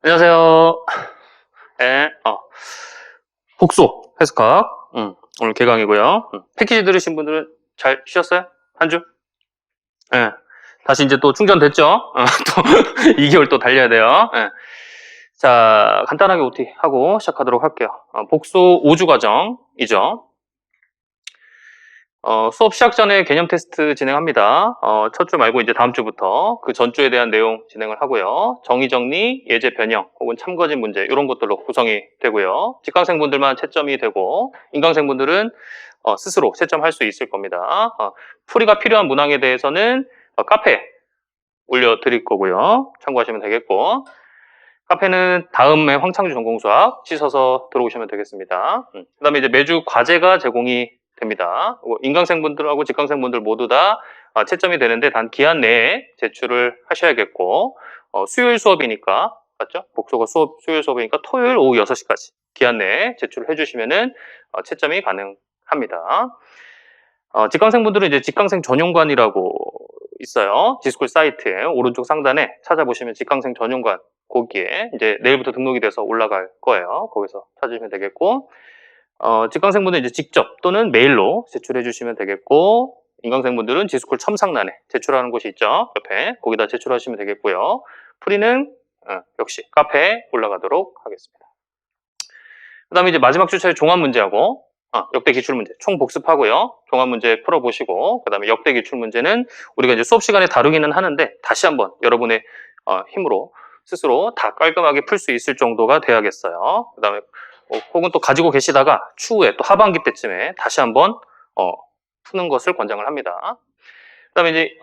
안녕하세요. 네, 복소 해석학. 오늘 개강이고요. 패키지 들으신 분들은 잘 쉬었어요? 한 주? 네. 다시 이제 또 충전됐죠? 또 2개월 또 달려야 돼요. 네. 자, 간단하게 OT 하고 시작하도록 할게요. 복소 5주 과정이죠. 수업 시작 전에 개념 테스트 진행합니다. 첫 주 말고 이제 다음 주부터 그 전주에 대한 내용 진행을 하고요. 정의 정리, 예제 변형, 혹은 참거진 문제 이런 것들로 구성이 되고요. 직강생분들만 채점이 되고 인강생분들은 스스로 채점할 수 있을 겁니다. 풀이가 필요한 문항에 대해서는 카페에 올려드릴 거고요. 참고하시면 되겠고, 카페는 다음에 황창주 전공수학 치셔서 들어오시면 되겠습니다. 그 다음에 이제 매주 과제가 제공이 됩니다. 인강생분들하고 직강생분들 모두 다 채점이 되는데 단 기한 내에 제출을 하셔야겠고, 수요일 수업이니까, 맞죠? 복소가 수요일 수업이니까 토요일 오후 6시까지 기한 내에 제출을 해주시면은 채점이 가능합니다. 직강생분들은 이제 직강생 전용관이라고 있어요. 디스콜 사이트에 오른쪽 상단에 찾아보시면 직강생 전용관 거기에 이제 내일부터 등록이 돼서 올라갈 거예요. 거기서 찾으시면 되겠고, 직강생분들은 이제 직접 또는 메일로 제출해 주시면 되겠고, 인강생분들은 디스콜 첨상란에 제출하는 곳이 있죠. 옆에 거기다 제출하시면 되겠고요. 풀이는 역시 카페에 올라가도록 하겠습니다. 그 다음에 이제 마지막 주차에 종합 문제하고 역대 기출 문제 총 복습하고요. 종합 문제 풀어보시고, 그 다음에 역대 기출 문제는 우리가 이제 수업 시간에 다루기는 하는데 다시 한번 여러분의 힘으로 스스로 다 깔끔하게 풀 수 있을 정도가 돼야겠어요. 그 다음에 혹은 또 가지고 계시다가 추후에 또 하반기 때쯤에 다시 한번 푸는 것을 권장을 합니다. 그 다음에 이제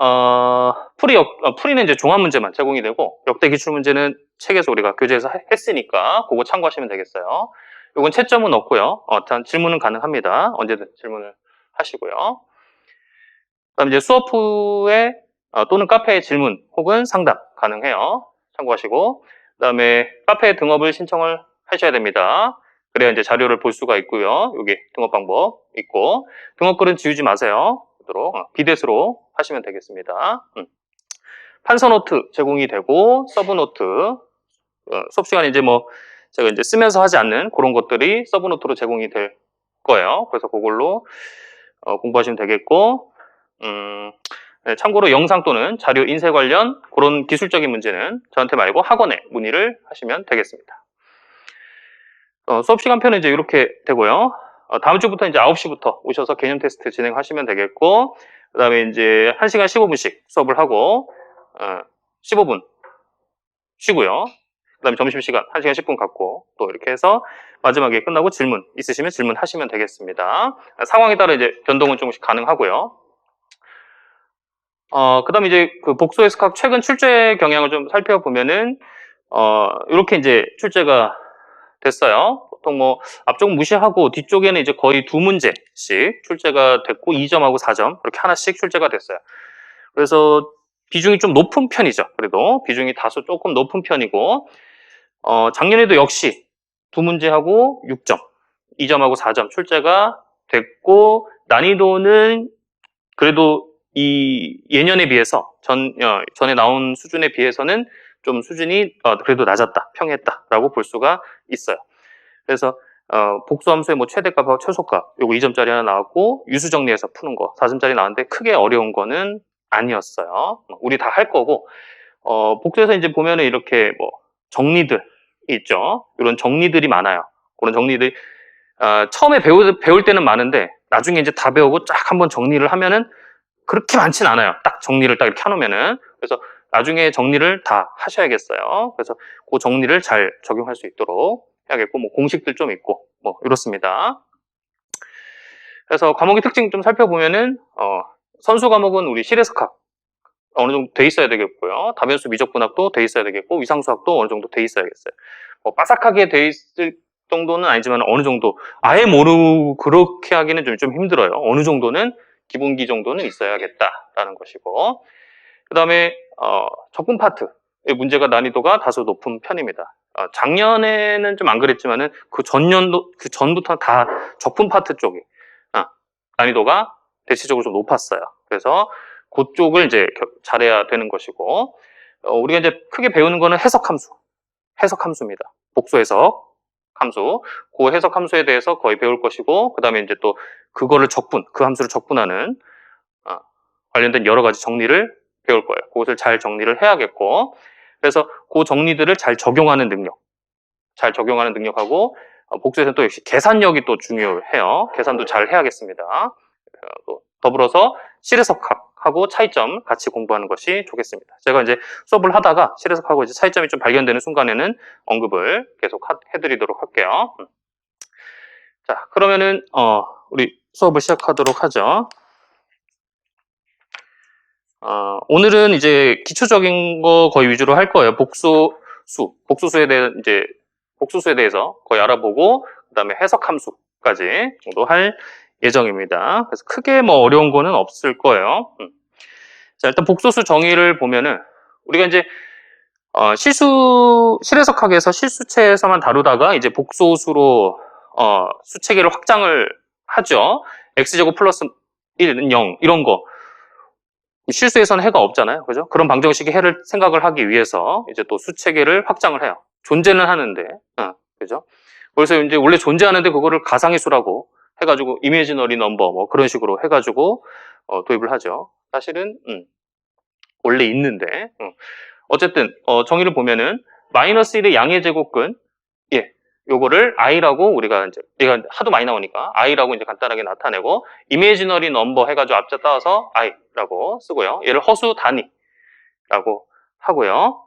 풀이는 이제 종합 문제만 제공이 되고, 역대 기출 문제는 책에서 우리가 교재에서 했으니까 그거 참고하시면 되겠어요. 이건 채점은 없고요. 단 질문은 가능합니다. 언제든 질문을 하시고요. 그다음 이제 수업 후에 또는 카페에 질문 혹은 상담 가능해요. 참고하시고, 그다음에 카페 등업을 신청을 하셔야 됩니다. 그래야 이제 자료를 볼 수가 있고요. 여기 등업 방법 있고, 등업글은 지우지 마세요. 비댓으로 하시면 되겠습니다. 판서 노트 제공이 되고, 서브 노트 수업 시간에 이제 제가 이제 쓰면서 하지 않는 그런 것들이 서브 노트로 제공이 될 거예요. 그래서 그걸로 공부하시면 되겠고, 네, 참고로 영상 또는 자료 인쇄 관련 그런 기술적인 문제는 저한테 말고 학원에 문의를 하시면 되겠습니다. 수업 시간표는 이제 이렇게 되고요. 다음 주부터 이제 9시부터 오셔서 개념 테스트 진행하시면 되겠고, 그 다음에 이제 1시간 15분씩 수업을 하고, 15분 쉬고요. 그 다음에 점심시간 1시간 10분 갖고 또 이렇게 해서 마지막에 끝나고 질문 있으시면 질문하시면 되겠습니다. 상황에 따라 이제 변동은 조금씩 가능하고요. 그 다음에 이제 그 복소 해석학 최근 출제 경향을 좀 살펴보면은, 이렇게 이제 출제가 됐어요. 보통 앞쪽 무시하고 뒤쪽에는 이제 거의 2문제씩 출제가 됐고 2점하고 4점 이렇게 하나씩 출제가 됐어요. 그래서 비중이 좀 높은 편이죠. 그래도 비중이 다소 조금 높은 편이고, 작년에도 역시 2문제하고 6점, 2점하고 4점 출제가 됐고, 난이도는 그래도 이 예년에 비해서 전에 나온 수준에 비해서는 좀 수준이 그래도 낮았다, 평했다라고 볼 수가 있어요. 그래서 복수함수의 최대값하고 최소값 요거 2점짜리 하나 나왔고, 유수 정리해서 푸는 거 4점짜리 나왔는데 크게 어려운 거는 아니었어요. 우리 다 할 거고, 복수에서 이제 보면은 이렇게 정리들이 있죠. 이런 정리들이 많아요. 그런 정리들이 처음에 배울 때는 많은데 나중에 이제 다 배우고 쫙 한번 정리를 하면은 그렇게 많진 않아요. 딱 정리를 딱 이렇게 해놓으면은. 그래서 나중에 정리를 다 하셔야겠어요. 그래서 그 정리를 잘 적용할 수 있도록 해야겠고, 공식들 좀 있고 이렇습니다. 그래서 과목의 특징 좀 살펴보면은 선수 과목은 우리 실해석학 어느 정도 돼 있어야 되겠고요. 다변수 미적분학도 돼 있어야 되겠고, 위상수학도 어느 정도 돼 있어야겠어요. 빠삭하게 돼 있을 정도는 아니지만 어느 정도 아예 모르고 그렇게 하기는 좀 힘들어요. 어느 정도는 기본기 정도는 있어야겠다라는 것이고, 그 다음에 적분 파트의 문제가 난이도가 다소 높은 편입니다. 작년에는 좀 안 그랬지만은 그 전부터 다 적분 파트 쪽이 난이도가 대체적으로 좀 높았어요. 그래서 그쪽을 이제 잘해야 되는 것이고, 우리가 이제 크게 배우는 거는 해석함수. 해석 함수입니다. 복수 해석 함수. 그 해석 함수에 대해서 거의 배울 것이고, 그 다음에 이제 또 그거를 그 함수를 적분하는 관련된 여러 가지 정리를 배울 거예요. 그것을 잘 정리를 해야겠고, 그래서 그 정리들을 잘 적용하는 능력하고, 복수에서는 또 역시 계산력이 또 중요해요. 계산도 잘 해야겠습니다. 또 더불어서 실해석하고 차이점 같이 공부하는 것이 좋겠습니다. 제가 이제 수업을 하다가 실해석하고 이제 차이점이 좀 발견되는 순간에는 언급을 계속 해드리도록 할게요. 자, 그러면은 우리 수업을 시작하도록 하죠. 오늘은 이제 기초적인 거 거의 위주로 할 거예요. 복수수에 대해서 거의 알아보고, 그 다음에 해석 함수까지 정도 할 예정입니다. 그래서 크게 뭐 어려운 거는 없을 거예요. 자, 일단 복소수 정의를 보면은, 우리가 이제, 실해석학에서 실수체에서만 다루다가 이제 복소수로, 수체계를 확장을 하죠. x제곱 플러스 1은 0, 이런 거. 실수에서는 해가 없잖아요. 그죠? 그런 방정식의 해를 생각을 하기 위해서 이제 또 수체계를 확장을 해요. 존재는 하는데, 그죠? 그래서 이제 원래 존재하는데 그거를 가상의 수라고 해가지고 이미지너리 넘버 뭐 그런 식으로 해가지고 도입을 하죠. 사실은 원래 있는데 어쨌든 정의를 보면은 마이너스 1의 양의 제곱근 요거를 i라고 우리가 이제 얘가 하도 많이 나오니까 i라고 이제 간단하게 나타내고 이미지너리 넘버 해가지고 앞자 따와서 i라고 쓰고요. 얘를 허수 단위라고 하고요.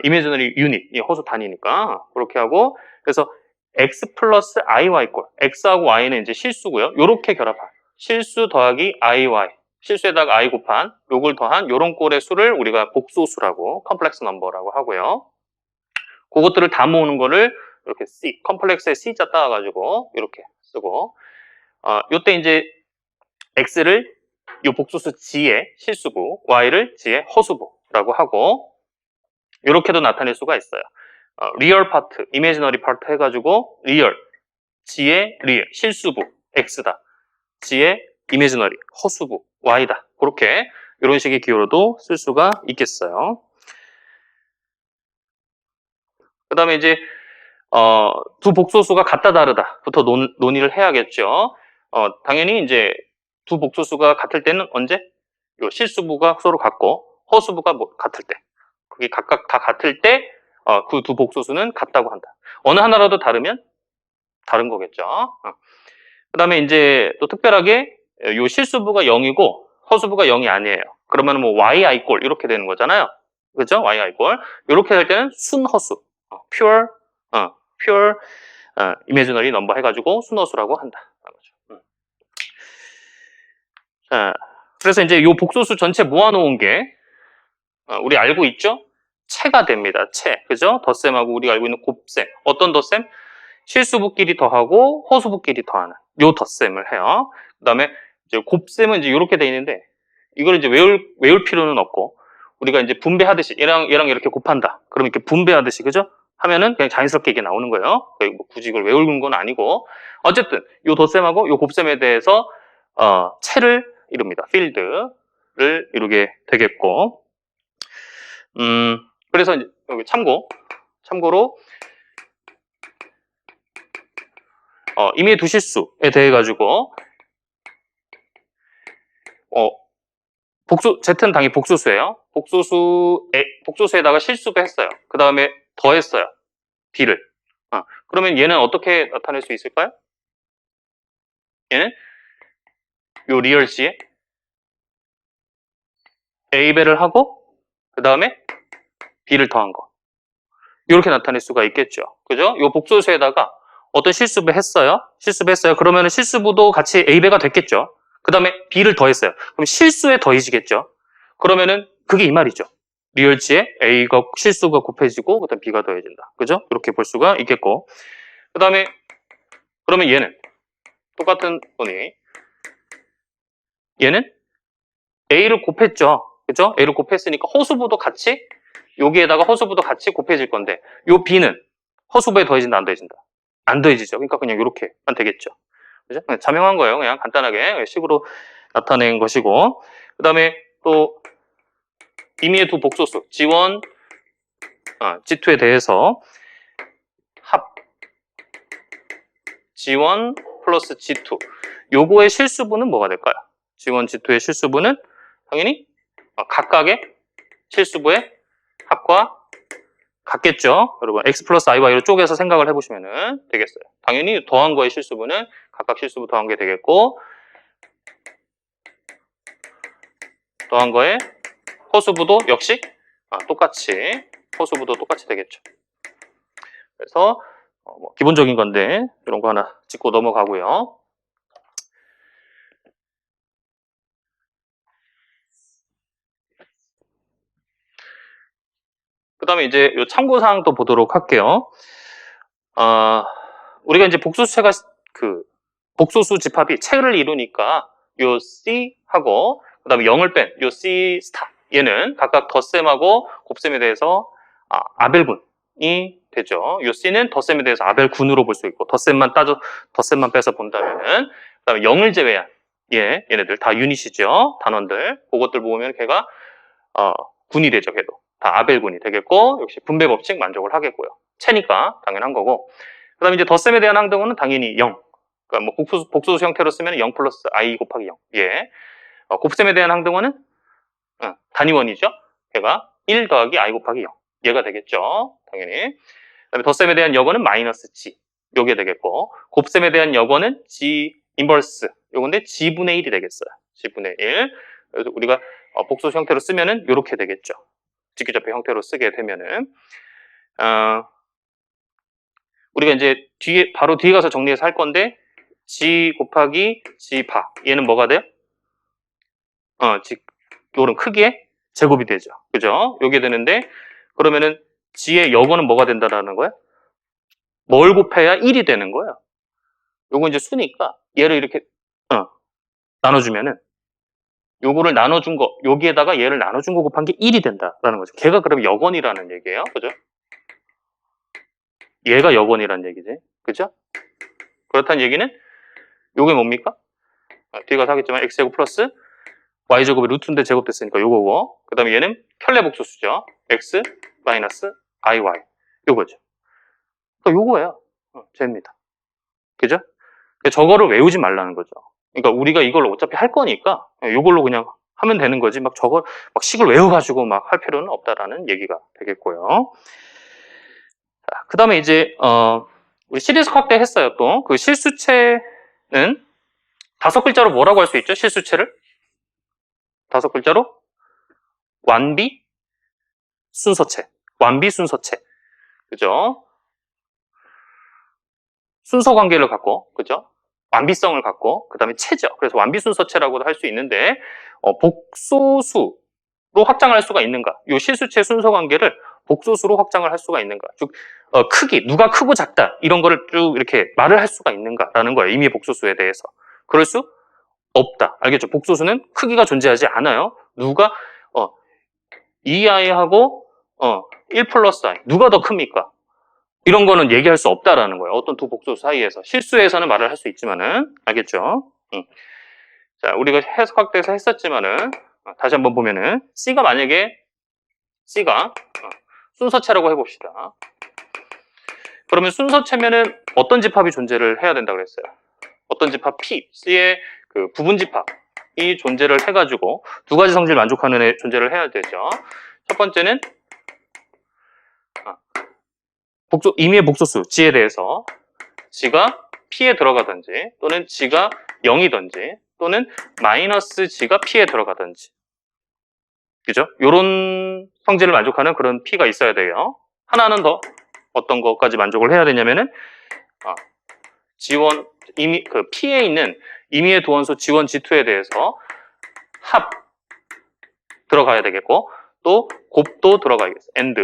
이미지너리 유닛, 허수 단위니까 그렇게 하고, 그래서 x 플러스 iy 꼴, x하고 y는 이제 실수고요. 요렇게 결합한 실수 더하기 iy, 실수에다가 i 곱한 요걸 더한 요런 꼴의 수를 우리가 복소수라고 컴플렉스 넘버라고 하고요. 그것들을 다 모으는 거를 이렇게 C, 컴플렉스에 C자 따와가지고 이렇게 쓰고, 요때 이제 x를 요 복소수 G의 실수부, y를 G의 허수부라고 하고, 이렇게도 나타낼 수가 있어요. 리얼 파트, 이미지너리 파트 해가지고 리얼, G의 리얼, 실수부, X다. G의 이미지너리, 허수부, Y다. 그렇게 이런 식의 기호로도 쓸 수가 있겠어요. 그 다음에 이제 두 복소수가 같다 다르다부터 논의를 해야겠죠. 당연히 이제 두 복소수가 같을 때는 언제? 요 실수부가 서로 같고 허수부가 같을 때. 그게 각각 다 같을 때 그 두 복소수는 같다고 한다. 어느 하나라도 다르면 다른 거겠죠. 그 다음에 이제 또 특별하게 요 실수부가 0이고 허수부가 0이 아니에요. 그러면 뭐 yi 꼴 이렇게 되는 거잖아요. 그죠? yi 꼴. 이렇게 될 때는 순허수, pure imaginary number 해가지고 순허수라고 한다. 자, 그래서 이제 요 복소수 전체 모아놓은 게 우리 알고 있죠? 체가 됩니다. 체. 그죠? 덧셈하고 우리가 알고 있는 곱셈. 어떤 덧셈? 실수부끼리 더하고 허수부끼리 더하는 요 덧셈을 해요. 그 다음에 이제 곱셈은 이제 이렇게 돼 있는데 이걸 이제 외울 필요는 없고 우리가 이제 분배하듯이 얘랑 이렇게 곱한다. 그럼 이렇게 분배하듯이 그죠? 하면은 그냥 자연스럽게 이게 나오는 거예요. 뭐 굳이 이걸 외우는 건 아니고 어쨌든 요 덧셈하고 요 곱셈에 대해서 체를 이룹니다. 필드를 이루게 되겠고 그래서 여기 참고로 임의의 두 실수에 대해 가지고 Z는 당연히 복소수예요. 복소수에다가 실수도 했어요. 그 다음에 더했어요. B를. 그러면 얘는 어떻게 나타낼 수 있을까요? 얘는 요 리얼 C에 A배를 하고 그 다음에 B를 더한 거. 이렇게 나타낼 수가 있겠죠. 그죠? 요 복소수에다가 어떤 실수배 했어요. 그러면 실수부도 같이 A배가 됐겠죠. 그 다음에 B를 더했어요. 그럼 실수에 더해지겠죠. 그러면은 그게 이 말이죠. 리얼치에 A가 실수가 곱해지고 그다음 B가 더해진다. 그죠? 이렇게 볼 수가 있겠고. 그 다음에 그러면 얘는 똑같은 거니 얘는 A를 곱했죠. 그죠? A를 곱했으니까 허수부도 같이 여기에다가 허수부도 같이 곱해질 건데 요 B는 허수부에 더해진다 안 더해진다? 안 더해지죠. 그러니까 그냥 이렇게만 되겠죠. 그죠? 그냥 자명한 거예요. 그냥 간단하게 식으로 나타낸 것이고 그 다음에 또 임의의 두 복소수 G1 G2에 대해서 합 G1 플러스 G2 요거의 실수분은 뭐가 될까요? G1, G2의 실수분은 당연히 각각의 실수부의 합과 같겠죠. 여러분 x 플러스 iy로 쪼개서 생각을 해보시면 되겠어요. 당연히 더한 거의 실수분은 각각 실수부 더한 게 되겠고 더한 거의 허수부도 역시 똑같이 허수부도 똑같이 되겠죠. 그래서 뭐 기본적인 건데 이런 거 하나 짚고 넘어가고요. 그 다음에 이제 요 참고사항 또 보도록 할게요. 우리가 이제 복소수체가 복소수 집합이 체를 이루니까 요 C하고 그 다음에 0을 뺀 요 C 스타 얘는 각각 덧셈하고 곱셈에 대해서 아벨군이 되죠. 요 C는 덧셈에 대해서 아벨군으로 볼 수 있고 덧셈만 빼서 본다면은 그 다음에 0을 제외한 얘네들 다 유닛이죠. 단원들 그것들 보면 걔가 군이 되죠. 걔도 다 아벨군이 되겠고 역시 분배 법칙 만족을 하겠고요. 체니까 당연한 거고 그 다음에 이제 덧셈에 대한 항등호는 당연히 0 그러니까 뭐 복소수 형태로 쓰면 0 플러스 i 곱하기 0 곱셈에 대한 항등호는 단위원이죠. 걔가 1 더하기 i 곱하기 0 얘가 되겠죠. 당연히 그 다음에 덧셈에 대한 역어는 마이너스 g 요게 되겠고 곱셈에 대한 역어는 g 인버스 요건데 g분의 1이 되겠어요. g분의 1 그래서 우리가 복소수 형태로 쓰면은 요렇게 되겠죠. 직교접표 형태로 쓰게 되면은 우리가 이제 바로 뒤에 가서 정리해서 할 건데 g 곱하기 g 바 얘는 뭐가 돼요? 요런 크기의 제곱이 되죠. 그죠? 요게 되는데 그러면은 g의 역어는 뭐가 된다라는 거야? 뭘 곱해야 1이 되는 거야? 요거 이제 수니까 얘를 이렇게 나눠주면은 요거를 나눠준 거 여기에다가 얘를 나눠준 거 곱한 게 1이 된다라는 거죠. 걔가 그러면 역원이라는 얘기예요. 그죠? 얘가 역원이라는 얘기지. 그죠? 그렇다는 얘기는 요게 뭡니까? 뒤에 가서 하겠지만 x제곱 플러스 y제곱이 루트인데 제곱됐으니까 요거고 그 다음에 얘는 켤레복소수죠. x 마이너스 iy 요거죠. 그러니까 요거예요. 쟤입니다. 그죠? 저거를 외우지 말라는 거죠. 그러니까 우리가 이걸 어차피 할 거니까 요걸로 그냥 하면 되는 거지 막 저걸 막 식을 외워가지고 막 할 필요는 없다라는 얘기가 되겠고요. 그 다음에 이제 우리 시리즈 확대 했어요. 또 그 실수체는 5글자로 뭐라고 할 수 있죠? 실수체를 5글자로 완비 순서체 완비 순서체 그죠? 순서 관계를 갖고 그죠? 완비성을 갖고 그 다음에 체죠. 그래서 완비 순서체라고도 할 수 있는데 복소수로 확장할 수가 있는가? 이 실수체 순서 관계를 복소수로 확장을 할 수가 있는가? 즉 크기 누가 크고 작다 이런 거를 쭉 이렇게 말을 할 수가 있는가라는 거예요. 임의의 복소수에 대해서 그럴 수 없다. 알겠죠? 복소수는 크기가 존재하지 않아요. 누가 2i하고 1 플러스 i 누가 더 큽니까? 이런 거는 얘기할 수 없다라는 거예요. 어떤 두 복소수 사이에서 실수에서는 말을 할 수 있지만은 알겠죠? 자, 우리가 해석 확대해서 했었지만은 다시 한번 보면은 C가 만약에 C가 순서체라고 해봅시다. 그러면 순서체면은 어떤 집합이 존재를 해야 된다고 그랬어요? 어떤 집합 P, C의 그 부분 집합이 존재를 해가지고 두 가지 성질 만족하는 존재를 해야 되죠. 첫 번째는 임의의 복소수 G에 대해서 G가 P에 들어가든지 또는 G가 0이든지 또는 마이너스 G가 P에 들어가든지 그죠? 요런 성질을 만족하는 그런 P가 있어야 돼요. 하나는 더 어떤 것까지 만족을 해야 되냐면은 G1 P에 있는 임의의 도원수 G1, G2에 대해서 합 들어가야 되겠고 또 곱도 들어가야겠어. and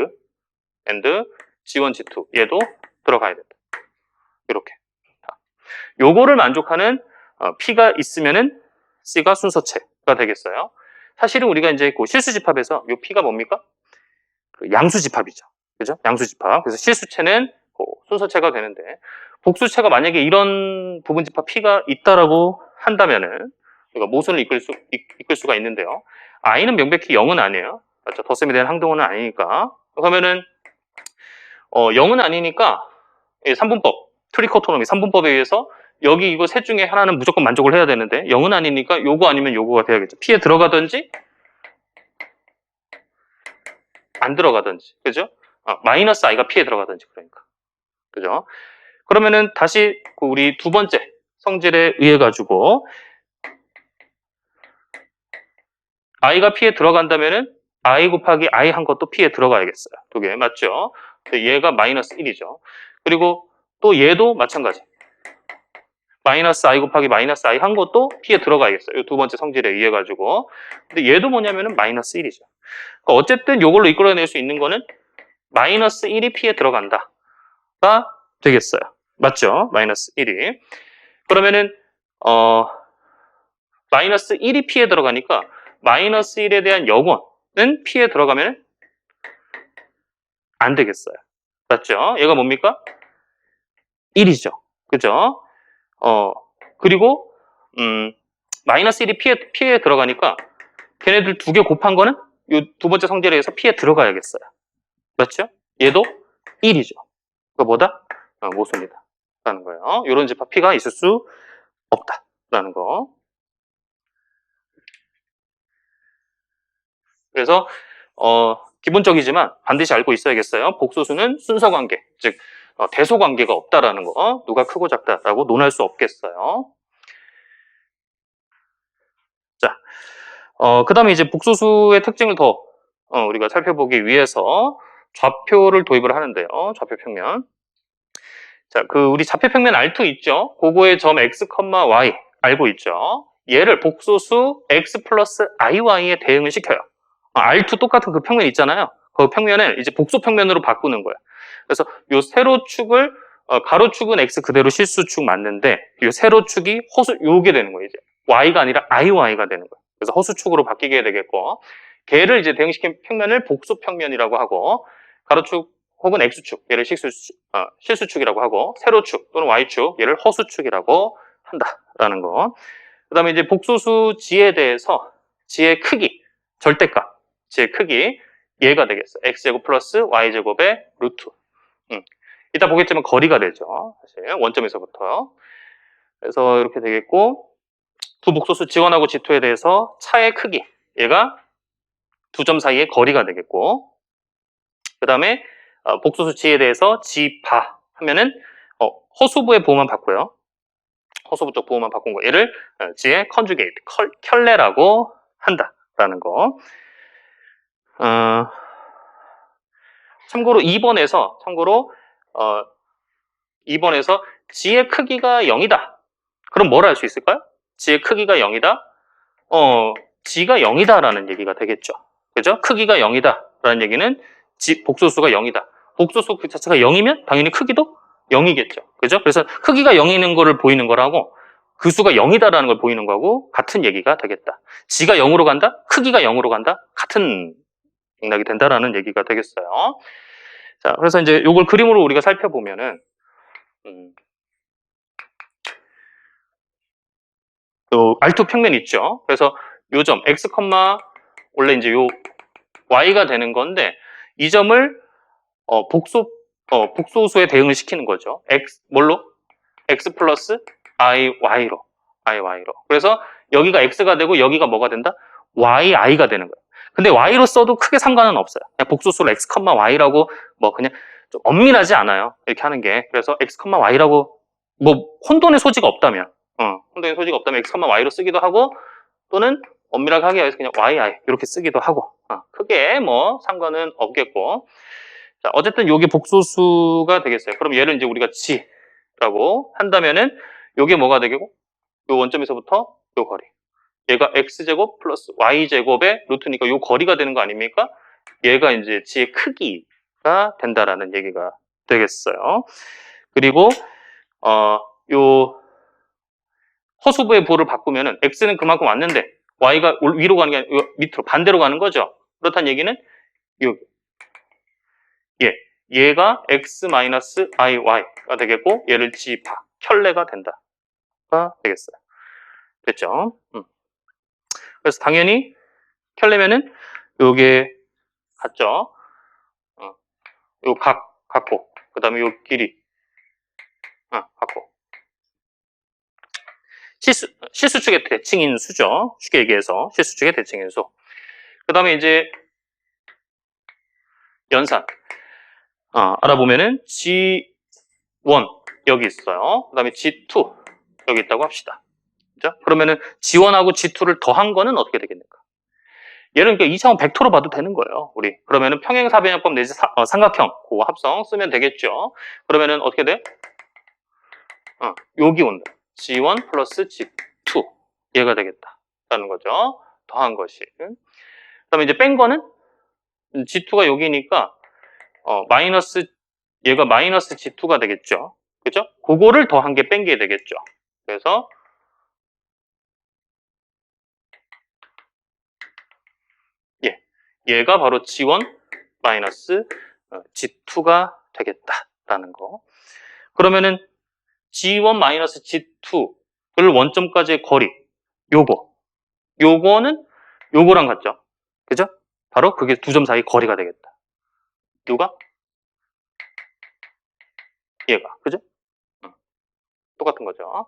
G1, G2 얘도 들어가야 된다. 이렇게. 요거를 만족하는 P가 있으면은 C가 순서체가 되겠어요. 사실은 우리가 이제 그 실수집합에서 요 P가 뭡니까? 그 양수집합이죠. 그죠? 양수집합. 그래서 실수체는 순서체가 되는데 복수체가 만약에 이런 부분집합 P가 있다라고 한다면은 우리가 모순을 이끌 수가 있는데요. i는 명백히 0은 아니에요. 맞죠? 덧셈에 대한 항등호는 아니니까. 그러면은 0은 아니니까 3분법, 트리코토노미 3분법에 의해서 여기 이거 셋 중에 하나는 무조건 만족을 해야 되는데 0은 아니니까 요거 아니면 요거가 돼야겠죠. P에 들어가든지 안 들어가든지, 그죠? 마이너스 i가 P에 들어가든지, 그러니까. 그죠? 그러면은 다시 우리 두 번째 성질에 의해 가지고 i가 P에 들어간다면은 i 곱하기 i 한 것도 P에 들어가야겠어요. 두 개, 맞죠? 얘가 마이너스 1이죠. 그리고 또 얘도 마찬가지. 마이너스 i 곱하기 마이너스 i 한 것도 P에 들어가야겠어요. 이 두 번째 성질에 의해 가지고. 근데 얘도 뭐냐면은 마이너스 1이죠. 그러니까 어쨌든 이걸로 이끌어낼 수 있는 거는 마이너스 1이 P에 들어간다가 되겠어요. 맞죠? 마이너스 1이. 그러면은 마이너스 1이 P에 들어가니까 마이너스 1에 대한 역원은 P에 들어가면 안 되겠어요. 맞죠? 얘가 뭡니까? 1이죠. 그죠? 그리고 마이너스 1이 P에 들어가니까 걔네들 두 개 곱한 거는 이 두 번째 성질에 의해서 P에 들어가야겠어요. 맞죠? 얘도 1이죠. 그거 뭐다? 모수입니다. 라는 거예요. 이런 집합 P가 있을 수 없다. 라는 거. 그래서 기본적이지만 반드시 알고 있어야겠어요. 복소수는 순서관계, 즉 대소관계가 없다라는 거. 누가 크고 작다라고 논할 수 없겠어요. 자, 그 다음에 이제 복소수의 특징을 더 우리가 살펴보기 위해서 좌표를 도입을 하는데요. 좌표 평면. 자, 우리 좌표 평면 R2 있죠? 그거의 점 x, y 알고 있죠? 얘를 복소수 x 플러스 iy에 대응을 시켜요. R2 똑같은 그 평면 있잖아요. 그 평면을 이제 복소 평면으로 바꾸는 거예요. 그래서 요 세로축을 가로축은 x 그대로 실수축 맞는데 요 세로축이 요게 되는 거예요. 이제 y가 아니라 iy가 되는 거예요. 그래서 허수축으로 바뀌게 되겠고, 걔를 이제 대응시킨 평면을 복소 평면이라고 하고, 가로축 혹은 x축, 얘를 실수축이라고 하고, 세로축 또는 y축, 얘를 허수축이라고 한다라는 거. 그 다음에 이제 복소수 g에 대해서 g의 크기, 절대값, g의 크기, 얘가 되겠어요. x제곱 플러스 y제곱의 루트. 이따 보겠지만 거리가 되죠. 사실 원점에서부터요. 그래서 이렇게 되겠고, 두 복소수 G1하고 G2에 대해서 차의 크기, 얘가 두 점 사이의 거리가 되겠고, 그 다음에 복소수 G에 대해서 G바 하면은 허수부의 보호만 받고요. 허수부 쪽 보호만 바꾼 거, 얘를 G의 컨주게이트, 켤레라고 한다라는 거. 참고로 2번에서 G의 크기가 0이다. 그럼 뭘 할 수 있을까요? G의 크기가 0이다. G가 0이다라는 얘기가 되겠죠. 그죠? 크기가 0이다라는 얘기는 복소수가 0이다. 복소수 그 자체가 0이면 당연히 크기도 0이겠죠. 그죠? 그래서 크기가 0이는 거를 보이는 거라고 그 수가 0이다라는 걸 보이는 거하고 같은 얘기가 되겠다. G가 0으로 간다? 크기가 0으로 간다? 같은 맥락이 된다라는 얘기가 되겠어요. 자, 그래서 이제 요걸 그림으로 우리가 살펴보면은 R2 평면 있죠. 그래서 요 점 x, 원래 이제 요 y가 되는 건데 이 점을 복소수에 대응을 시키는 거죠. 뭘로? x 플러스 iy로. 그래서 여기가 x가 되고 여기가 뭐가 된다? yi가 되는 거예요. 근데 y로 써도 크게 상관은 없어요. 그냥 복소수로 x, y라고 뭐 그냥 좀 엄밀하지 않아요. 이렇게 하는 게. 그래서 x, y라고 뭐 혼돈의 소지가 없다면 혼돈의 소지가 없다면 x, y로 쓰기도 하고 또는 엄밀하게 하기 위해서 그냥 yi 이렇게 쓰기도 하고 크게 뭐 상관은 없겠고. 자, 어쨌든 요게 복소수가 되겠어요. 그럼 얘를 이제 우리가 g라고 한다면은 요게 뭐가 되겠고 요 원점에서부터 요 거리. 얘가 x제곱 플러스 y제곱의 루트니까 요 거리가 되는 거 아닙니까? 얘가 이제 g의 크기가 된다라는 얘기가 되겠어요. 그리고 요 허수부의 부호를 바꾸면은 x는 그만큼 왔는데 y가 위로 가는 게 아니라 밑으로 반대로 가는 거죠. 그렇다는 얘기는 얘가 x-iy가 되겠고 얘를 g바, 켤레가 된다가 되겠어요. 됐죠? 그래서 당연히 켤레면은 요게 같죠? 요 각 같고, 그 다음에 요 길이, 같고. 실수축의 대칭인 수죠. 쉽게 얘기해서 실수축의 대칭인 수. 그 다음에 이제 연산. 알아보면은 G1 여기 있어요. 그 다음에 G2 여기 있다고 합시다. 그죠? 그러면은 G1하고 G2를 더한 거는 어떻게 되겠는가? 얘를 그러니까 2차원 벡터로 봐도 되는 거예요. 우리. 그러면은 평행사변형법 내지 삼각형 그 합성 쓰면 되겠죠. 그러면은 어떻게 돼? 여기 온다. G1 플러스 G2 얘가 되겠다라는 거죠. 더한 것이. 그 다음에 이제 뺀 거는 G2가 여기니까 마이너스 얘가 마이너스 G2가 되겠죠. 그죠? 그거를 더한 게 뺀 게 되겠죠. 그래서 얘가 바로 G1 마이너스 G2가 되겠다라는 거. 그러면은 G1 마이너스 G2를 원점까지의 거리 요거는 요거랑 같죠. 그죠? 바로 그게 두 점 사이 거리가 되겠다. 누가? 얘가. 그죠? 똑같은 거죠.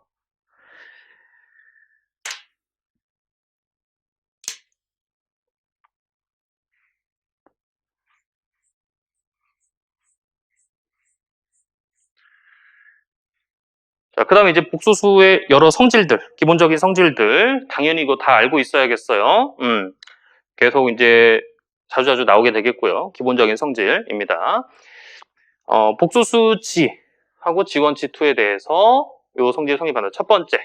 자, 그 다음에 이제 복소수의 여러 성질들, 기본적인 성질들, 당연히 이거 다 알고 있어야겠어요. 계속 이제 자주자주 나오게 되겠고요. 기본적인 성질입니다. 복소수 G하고 G1, G2에 대해서 요 성질 성립한다. 첫 번째,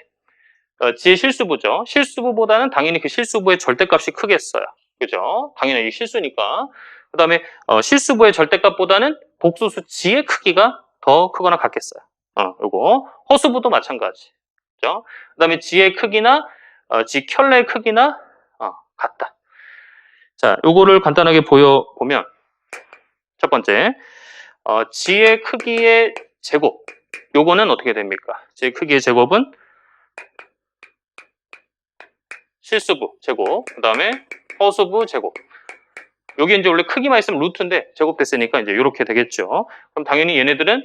G의 실수부죠. 실수부보다는 당연히 그 실수부의 절대값이 크겠어요. 그죠? 당연히 이 실수니까. 그 다음에 실수부의 절대값보다는 복소수 G의 크기가 더 크거나 같겠어요. 요거 허수부도 마찬가지. 그죠? 그 다음에 G의 크기나 G 켤레의 크기나 같다. 자, 요거를 간단하게 보면 첫 번째, G의 크기의 제곱. 요거는 어떻게 됩니까? G의 크기의 제곱은 실수부 제곱, 그 다음에 허수부 제곱. 여기 이제 원래 크기만 있으면 루트인데 제곱됐으니까 이제 이렇게 되겠죠. 그럼 당연히 얘네들은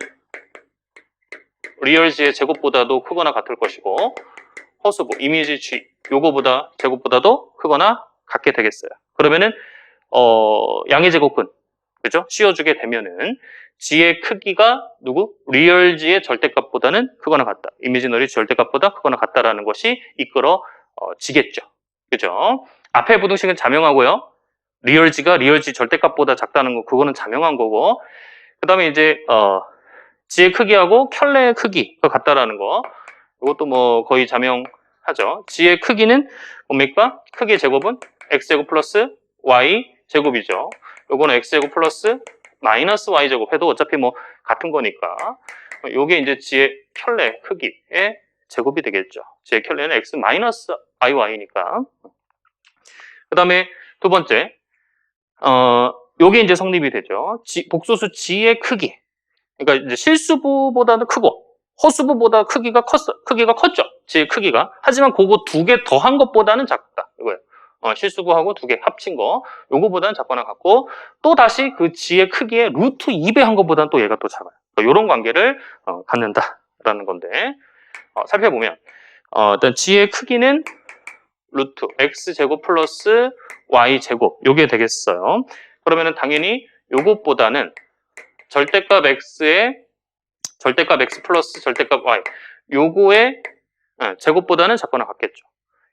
리얼G의 제곱보다도 크거나 같을 것이고, 허수부, 이미지 G, 요거보다 제곱보다도 크거나 같게 되겠어요. 그러면은 양의 제곱근, 그죠? 씌워주게 되면은 G의 크기가 리얼G의 절대값보다는 크거나 같다. 이미지너리 절대값보다 크거나 같다라는 것이 이끌어 지겠죠. 그죠? 앞에 부등식은 자명하고요. 리얼G가 리얼G 절대값보다 작다는 거, 그거는 자명한 거고, 그 다음에 이제 G의 크기하고 켤레의 크기가 같다라는 거, 이것도 뭐 거의 자명하죠. G의 크기는 뭡니까? 크기의 제곱은 X제곱 플러스 Y제곱이죠. 요거는 X제곱 플러스 마이너스 Y제곱 해도 어차피 뭐 같은 거니까, 요게 이제 G의 켤레 크기의 제곱이 되겠죠. G의 켤레는 X 마이너스 IY니까. 그 다음에 두 번째, 요게 이제 성립이 되죠. 복소수 G의 크기. 그러니까 이제 실수부보다는 크고, 허수부보다 크기가 컸죠. G의 크기가. 하지만 그거 두 개 더한 것보다는 작다. 이거예요. 실수부하고 두 개 합친 거. 요거보다는 작거나 같고, 또 다시 그 G의 크기에 루트 2배 한 것보다는 또 얘가 또 작아요. 요런 관계를 갖는다라는 건데, 살펴보면, 일단 G의 크기는 루트 X제곱 플러스 Y제곱. 요게 되겠어요. 그러면은 당연히 요것보다는 절대값 X의 절대값 X 플러스 절대값 Y. 요거의 제곱보다는 작거나 같겠죠.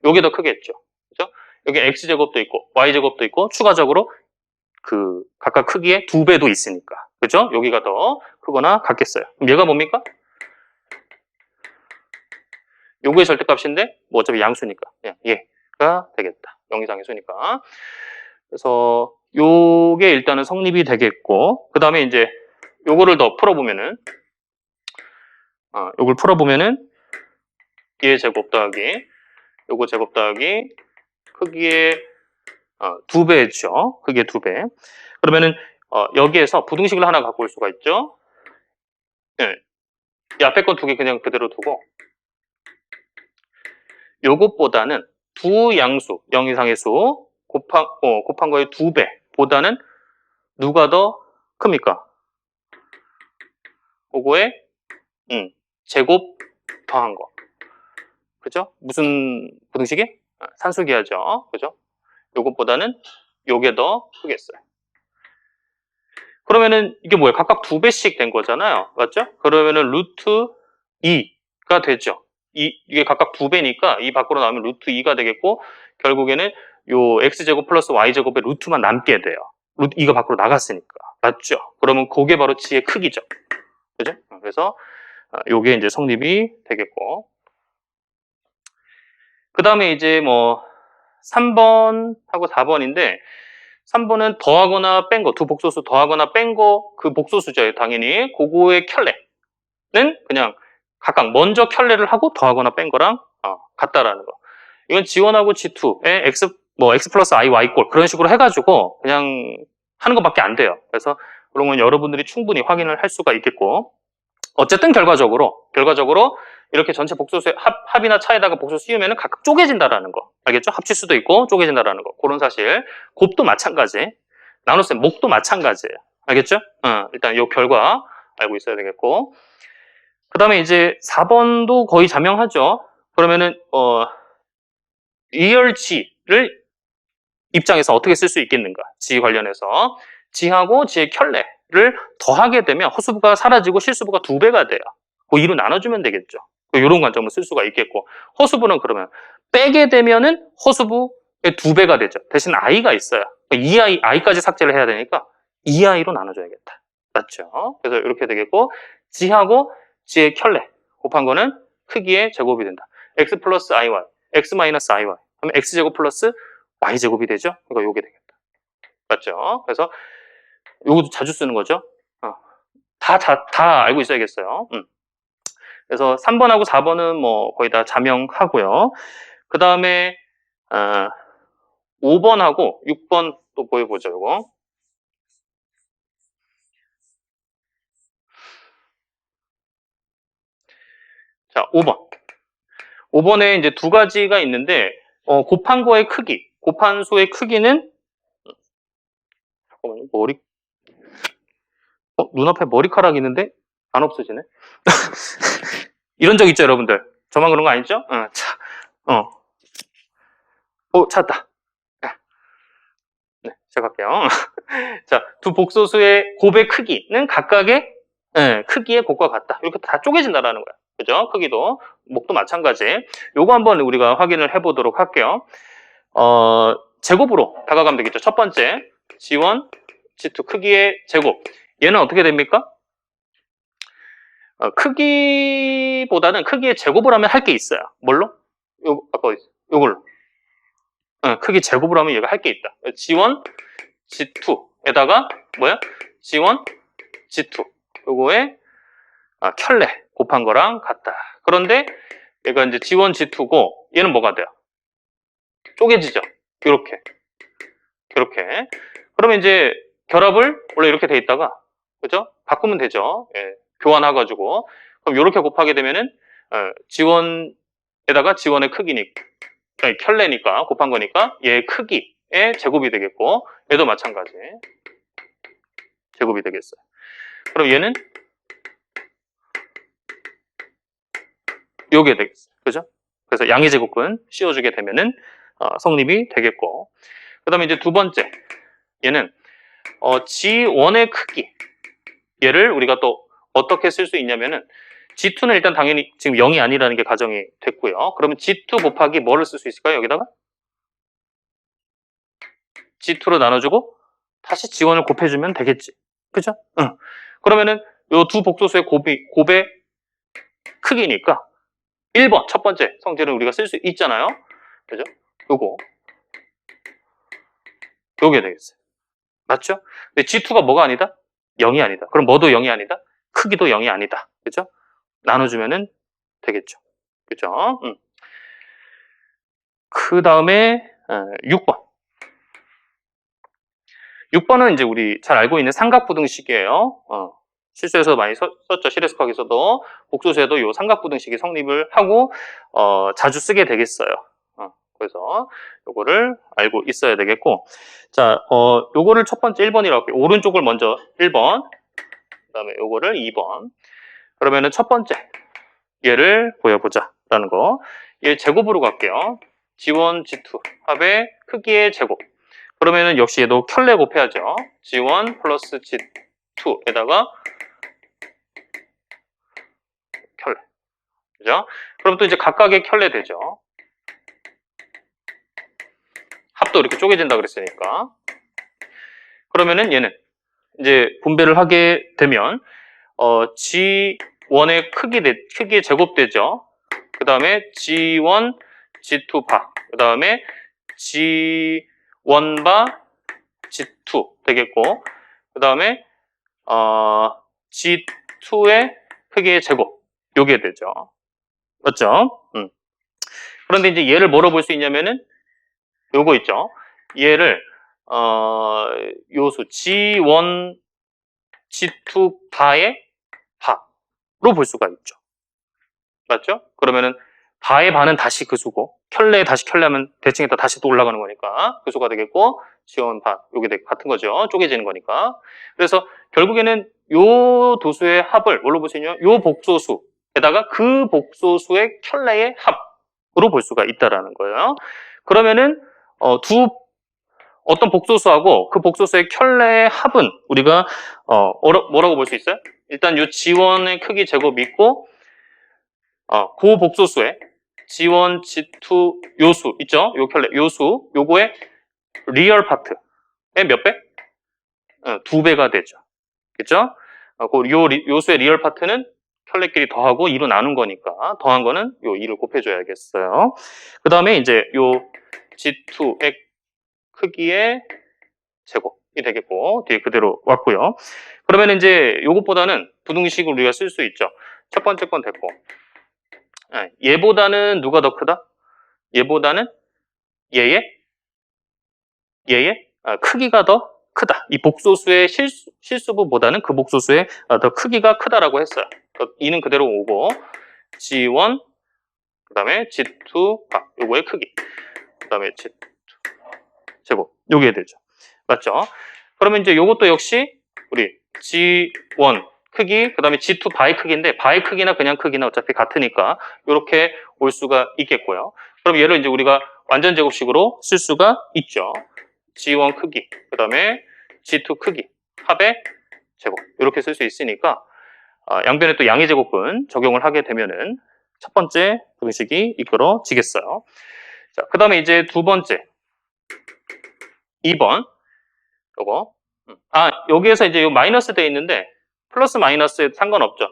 요게 더 크겠죠. 그죠? 여기 X제곱도 있고 Y제곱도 있고 추가적으로 그 각각 크기의 2배도 있으니까. 그죠? 여기가 더 크거나 같겠어요. 그럼 얘가 뭡니까? 요거의 절대값인데 뭐 어차피 양수니까 그냥 얘가 되겠다. 0 이상의 수니까. 그래서 요게 일단은 성립이 되겠고, 그 다음에 이제 요거를 더 풀어보면은 요걸 풀어보면은 얘 제곱 더하기 요거 제곱 더하기 크기의 2배죠. 크기의 2배. 그러면은 여기에서 부등식을 하나 갖고 올 수가 있죠. 네. 이 앞에 건 2개 그냥 그대로 두고 요것보다는 두 양수 0 이상의 수 곱한 거의 2배보다는 누가 더 큽니까? 그거에 제곱 더한 거. 그죠? 무슨 부등식이? 산수기하죠. 그죠? 요것보다는 요게 더 크겠어요. 그러면은 이게 뭐예요? 각각 2배씩 된 거잖아요. 맞죠? 그러면은 루트 2가 되죠. 이게 각각 2배니까 이 밖으로 나오면 루트 2가 되겠고, 결국에는 요 x제곱 플러스 y제곱의 루트만 남게 돼요. 루트 2가 밖으로 나갔으니까. 맞죠? 그러면 그게 바로 지의 크기죠. 그죠? 그래서 요게 이제 성립이 되겠고. 그 다음에 이제 뭐 3번하고 4번인데, 3번은 더하거나 뺀 거, 두 복소수 더하거나 뺀 거, 그 복소수죠. 당연히. 그거의 켤레는 그냥 각각 먼저 켤레를 하고 더하거나 뺀 거랑 같다라는 거. 이건 G1하고 G2의 X 플러스 I, Y꼴 그런 식으로 해가지고 그냥 하는 것밖에 안 돼요. 그래서 그런 건 여러분들이 충분히 확인을 할 수가 있겠고, 어쨌든 결과적으로 이렇게 전체 복소수의 합이나 차에다가 복소 씌우면 각각 쪼개진다라는 거. 알겠죠? 합칠 수도 있고 쪼개진다라는 거. 그런 사실. 곱도 마찬가지. 나눗셈, 목도 마찬가지예요. 알겠죠? 일단 이 결과 알고 있어야 되겠고. 그 다음에 이제 4번도 거의 자명하죠. 그러면은 리얼 G를 입장에서 어떻게 쓸 수 있겠는가? G 관련해서 G하고 G의 켤레를 더하게 되면 허수부가 사라지고 실수부가 2배가 돼요. 그 2로 나눠주면 되겠죠. 이런 관점으로 쓸 수가 있겠고, 허수부는 그러면 빼게 되면은 허수부의 2배가 되죠. 대신 i가 있어요. i까지 삭제를 해야 되니까 2i로 나눠줘야겠다. 맞죠? 그래서 이렇게 되겠고, G하고 G의 켤레 곱한 거는 크기의 제곱이 된다. x 플러스 iy, x 마이너스 iy 그러면 x제곱 플러스 y제곱이 되죠? 그러니까 요게 되겠다. 맞죠? 그래서 요것도 자주 쓰는 거죠. 다 알고 있어야겠어요. 그래서 3번하고 4번은 뭐 거의 다 자명하고요. 그 다음에 5번하고 6번 또 보여보죠. 이거. 자, 5번. 5번에 이제 두 가지가 있는데 곱한 거의 크기, 곱한 수의 크기는 잠깐만요. 눈앞에 머리카락 있는데 안 없어지네. 이런 적 있죠, 여러분들? 저만 그런 거 아니죠? 찾았다. 네, 시작할게요. 자, 두 복소수의 곱의 크기는 각각의 크기의 곱과 같다. 이렇게 다 쪼개진다라는 거야. 그죠? 크기도, 목도 마찬가지. 요거 한번 우리가 확인을 해보도록 할게요. 제곱으로 다가가면 되겠죠. 첫 번째, G1, G2 크기의 제곱. 얘는 어떻게 됩니까? 크기보다는 크기의 제곱을 하면 할 게 있어요. 뭘로? 요걸로. 크기 제곱을 하면 얘가 할 게 있다. G1, G2에다가 뭐야? G1, G2. 요거에 켤레 곱한 거랑 같다. 그런데 얘가 이제 G1, G2고 얘는 뭐가 돼요? 쪼개지죠. 이렇게. 그러면 이제 결합을 원래 이렇게 돼 있다가 그죠? 바꾸면 되죠. 예, 교환해가지고 그럼 이렇게 곱하게 되면은 G1에다가 G1의 크기니까 켤레니까 곱한 거니까 얘의 크기의 제곱이 되겠고 얘도 마찬가지 제곱이 되겠어요. 그럼 얘는 요게 되겠어요. 그죠? 그래서 양의 제곱근 씌워주게 되면은 성립이 되겠고, 그 다음에 이제 두 번째 얘는 G1의 크기 얘를 우리가 또 어떻게 쓸 수 있냐면은 G2는 일단 당연히 지금 0이 아니라는 게 가정이 됐고요. 그러면 G2 곱하기 뭐를 쓸 수 있을까요? 여기다가 G2로 나눠주고 다시 G1을 곱해주면 되겠지. 그죠? 응. 그러면은 요 두 복소수의 곱의 크기니까 1번 첫 번째 성질은 우리가 쓸 수 있잖아요. 그죠? 요게 되겠어요. 맞죠? 근데 G2가 뭐가 아니다? 0이 아니다. 그럼 뭐도 0이 아니다? 크기도 0이 아니다. 그죠? 나눠주면은 되겠죠. 그죠? 그 다음에 6번. 6번은 이제 우리 잘 알고 있는 삼각부등식이에요. 실수에서 많이 썼죠. 시레스컵에서도 복소수에도 이 삼각부등식이 성립을 하고 자주 쓰게 되겠어요. 그래서 요거를 알고 있어야 되겠고, 자, 요거를 첫 번째 1번이라고 할게요. 오른쪽을 먼저 1번. 그 다음에 요거를 2번. 그러면은 첫 번째 얘를 보여보자 라는 거. 얘 제곱으로 갈게요. G1, G2 합의 크기의 제곱. 그러면은 역시 얘도 켤레 곱해야죠. G1 플러스 G2에다가 켤레. 그죠? 그럼 또 이제 각각의 켤레 되죠. 합도 이렇게 쪼개진다 그랬으니까. 그러면은 얘는 이제 분배를 하게 되면 G1의 크기의 제곱 되죠. 그 다음에 G1, G2 바. 그 다음에 G1 바, G2 되겠고. 그 다음에 G2의 크기의 제곱. 요게 되죠. 맞죠? 그런데 이제 얘를 뭐로 볼 수 있냐면은 요거 있죠. 얘를 요수 G1, G2 바의 바로 볼 수가 있죠. 맞죠? 그러면은 바의 바는 다시 그 수고, 켤레에 다시 켤레하면 대칭에다 다시 또 올라가는 거니까 그 수가 되겠고, G1 바 요게 같은 거죠. 쪼개지는 거니까. 그래서 결국에는 요 두 수의 합을 뭘로 볼 수 있냐면 요 복소수에다가 그 복소수의 켤레의 합으로 볼 수가 있다라는 거예요. 그러면은 어떤 복소수하고 그 복소수의 켤레의 합은 우리가 뭐라고 볼 수 있어요? 일단 요 G1의 크기 제곱이 있고 그 복소수의 G1, G2 요수 있죠? 요 켤레 요수 요거의 리얼 파트의 몇 배? 2배가 되죠. 그죠? 그 요수의 리얼 파트는 켤레끼리 더하고 2로 나눈 거니까 더한 거는 요 2를 곱해줘야겠어요. 그 다음에 이제 요 G2의 크기의 제곱이 되겠고 뒤에 그대로 왔고요. 그러면 이제 요것보다는 부등식을 우리가 쓸 수 있죠. 첫 번째 건 됐고 얘보다는 누가 더 크다? 얘보다는 얘의 크기가 더 크다. 이 복소수의 실수부보다는 그 복소수의 더 크기가 크다라고 했어요. 2는 그대로 오고 G1 그 다음에 G2 요거의 크기 그 다음에 G2 제곱 요게 되죠. 맞죠? 그러면 이제 요것도 역시 우리 G1 크기 그 다음에 G2 바의 크기인데 바의 크기나 그냥 크기나 어차피 같으니까 이렇게 올 수가 있겠고요. 그럼 얘를 이제 우리가 완전 제곱식으로 쓸 수가 있죠. G1 크기 그 다음에 G2 크기 합의 제곱 이렇게 쓸 수 있으니까 양변에 또 양의 제곱근 적용을 하게 되면은 첫 번째 부등식이 이끌어지겠어요. 자, 그 다음에 이제 두 번째 2번 요거 여기에서 이제 요 마이너스 돼 있는데 플러스 마이너스에 상관없죠.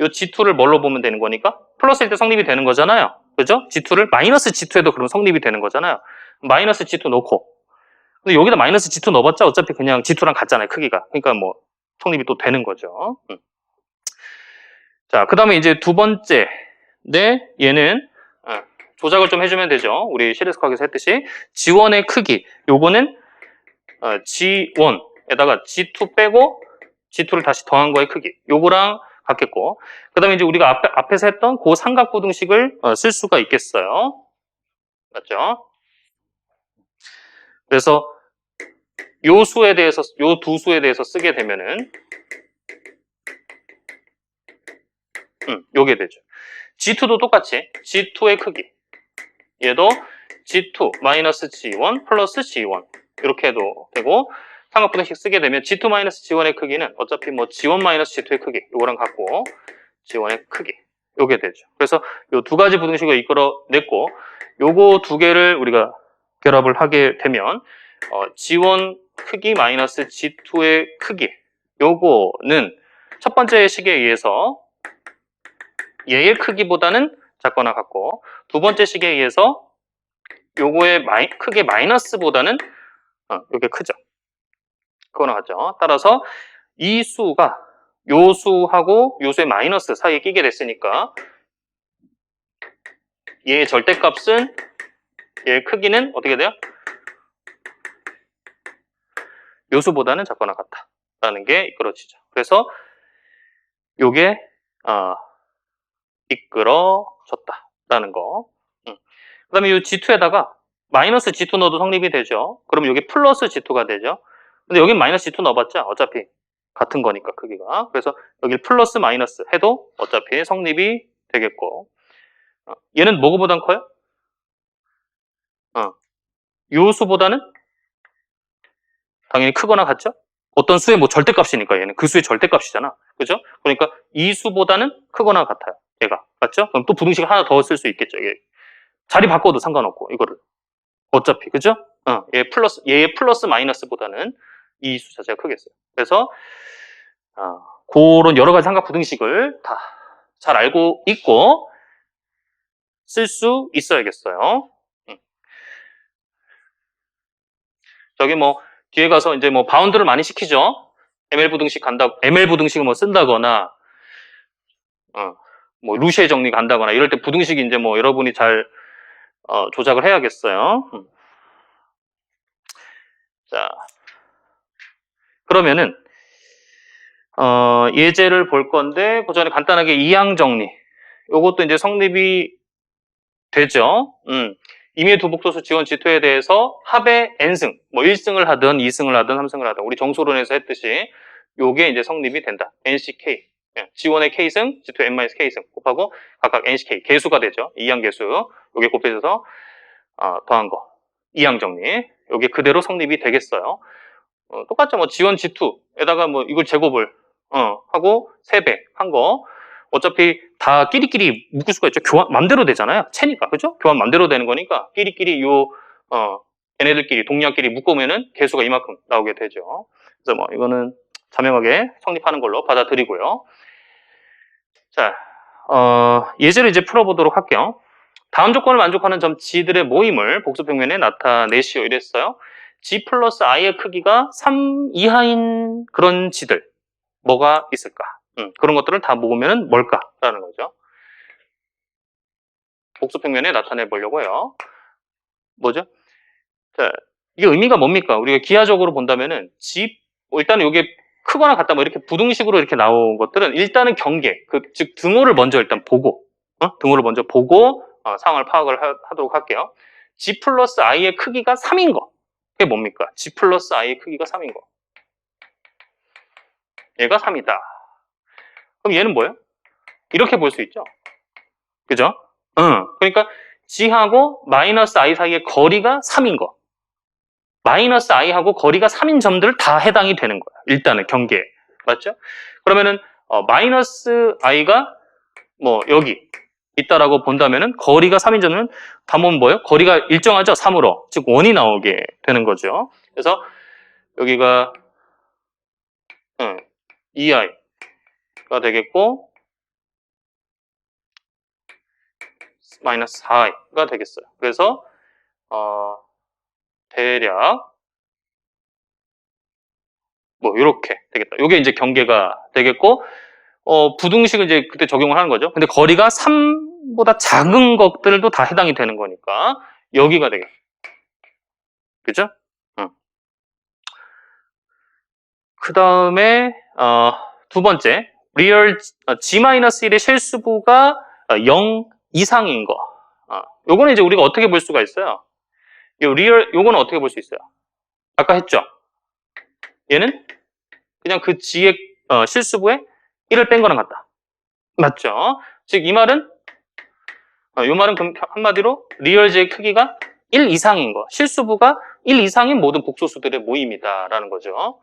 요 G2를 뭘로 보면 되는 거니까 플러스일 때 성립이 되는 거잖아요. 그죠? G2를 마이너스 G2에도 그럼 성립이 되는 거잖아요. 마이너스 G2 넣고 근데 여기다 마이너스 G2 넣어봤자 어차피 그냥 G2랑 같잖아요. 크기가. 그러니까 뭐 성립이 또 되는 거죠. 자, 그 다음에 이제 두 번째 얘는 조작을 좀 해주면 되죠. 우리 시리스과학에서 했듯이 G1의 크기 요거는 G1에다가 G2 빼고 G2를 다시 더한 거의 크기 요거랑 같겠고 그 다음에 이제 우리가 앞에서 했던 그 삼각부등식을 쓸 수가 있겠어요. 맞죠? 그래서 요 두 수에 대해서 쓰게 되면은 요게 되죠. G2도 똑같이 G2의 크기 얘도 G2 마이너스 G1 플러스 G1 이렇게 해도 되고 삼각부등식 쓰게 되면 G2 마이너스 G1의 크기는 어차피 뭐 G1 마이너스 G2의 크기 요거랑 같고 G1의 크기 요게 되죠. 그래서 요 두 가지 부등식을 이끌어냈고 요거 두 개를 우리가 결합을 하게 되면 G1 크기 마이너스 G2의 크기 요거는 첫 번째 식에 의해서 얘의 크기보다는 작거나 같고 두 번째 식에 의해서 요거의 크기 마이너스보다는 요게 크죠. 그거나 같죠. 따라서 이 수가 요 수하고 요 수의 마이너스 사이에 끼게 됐으니까 얘의 절대값은 얘의 크기는 어떻게 돼요? 요 수보다는 작거나 같다라는 게 이끌어지죠. 그래서 요게 이끌어졌다라는 거. 그 다음에 이 G2에다가 마이너스 G2 넣어도 성립이 되죠. 그럼 여기 플러스 G2가 되죠. 근데 여기 마이너스 G2 넣어봤자 어차피 같은 거니까 크기가. 그래서 여기 플러스 마이너스 해도 어차피 성립이 되겠고. 얘는 뭐보단 커요? 요 수보다는 당연히 크거나 같죠? 어떤 수의 뭐 절대값이니까 얘는 그 수의 절대값이잖아. 그죠? 그러니까 이 수보다는 크거나 같아요. 얘가. 맞죠? 그럼 또 부등식을 하나 더 쓸 수 있겠죠. 이게 자리 바꿔도 상관없고 이거를. 어차피. 그죠? 얘의 플러스 마이너스보다는 이 수 자체가 크겠어요. 그래서 그런 여러 가지 삼각 부등식을 다 잘 알고 있고 쓸 수 있어야겠어요. 저기 뭐 뒤에 가서 이제 뭐 바운드를 많이 시키죠. ML 부등식 ML 부등식을 뭐 쓴다거나 뭐 루시에 정리 간다거나 이럴 때 부등식이 이제 뭐 여러분이 잘 조작을 해야겠어요. 자, 그러면은 예제를 볼 건데 그 전에 간단하게 이항 정리. 요것도 이제 성립이 되죠. 임의의 두 복소수 지원 G2에 대해서 합의 n승, 뭐 1승을 하든 2승을 하든 3승을 하든 우리 정수론에서 했듯이 요게 이제 성립이 된다. NCK. G1의 K승, G2의 N-K승 곱하고 각각 NCK. 개수가 되죠. 이항 개수. 요게 곱해져서 더한 거. 이항 정리. 요게 그대로 성립이 되겠어요. 똑같죠. 뭐 G1, G2에다가 뭐 이걸 제곱을 하고 3배 한 거. 어차피 다 끼리끼리 묶을 수가 있죠. 교환 맘대로 되잖아요. 채니까. 그죠? 교환 맘대로 되는 거니까 끼리끼리 얘네들끼리 동량끼리 묶으면은 개수가 이만큼 나오게 되죠. 그래서 뭐 이거는 자명하게 성립하는 걸로 받아들이고요. 자, 예제를 이제 풀어보도록 할게요. 다음 조건을 만족하는 점 G들의 모임을 복수평면에 나타내시오 이랬어요. G 플러스 I의 크기가 3 이하인 그런 G들 뭐가 있을까? 그런 것들을 다 모으면 뭘까라는 거죠. 복수평면에 나타내 보려고요. 뭐죠? 자, 이게 의미가 뭡니까? 우리가 기하적으로 본다면은 일단은 이게 크거나 같다 뭐 이렇게 부등식으로 이렇게 나온 것들은 일단은 경계, 즉 등호를 먼저 일단 보고, 등호를 먼저 보고 상황을 파악을 하도록 할게요. G 플러스 I의 크기가 3인 거. 그게 뭡니까? G 플러스 I의 크기가 3인 거. 얘가 3이다. 그럼 얘는 뭐예요? 이렇게 볼 수 있죠. 그죠? 그러니까 G하고 마이너스 I 사이의 거리가 3인 거. 마이너스 I하고 거리가 3인 점들 다 해당이 되는 거야. 일단은 경계에. 맞죠? 그러면은 마이너스 I가 뭐 여기 있다라고 본다면은 거리가 3인 점은 다 모으면 뭐예요? 거리가 일정하죠? 3으로. 즉 1이 나오게 되는 거죠. 그래서 여기가 2i가 되겠고 마이너스 4i가 되겠어요. 그래서 대략 뭐 이렇게 되겠다. 이게 이제 경계가 되겠고 부등식을 이제 그때 적용을 하는 거죠. 근데 거리가 3보다 작은 것들도 다 해당이 되는 거니까 여기가 되겠다. 그죠? 그 다음에 두 번째 리얼 G-1의 실수부가 0 이상인 거. 요거는 이제 우리가 어떻게 볼 수가 있어요? 요거는 어떻게 볼 수 있어요? 아까 했죠? 얘는 그냥 그 G의 실수부에 1을 뺀 거랑 같다. 맞죠? 즉 이 말은 요 말은 그럼 한마디로 리얼 G의 크기가 1 이상인 거. 실수부가 1 이상인 모든 복소수들의 모임이다라는 거죠.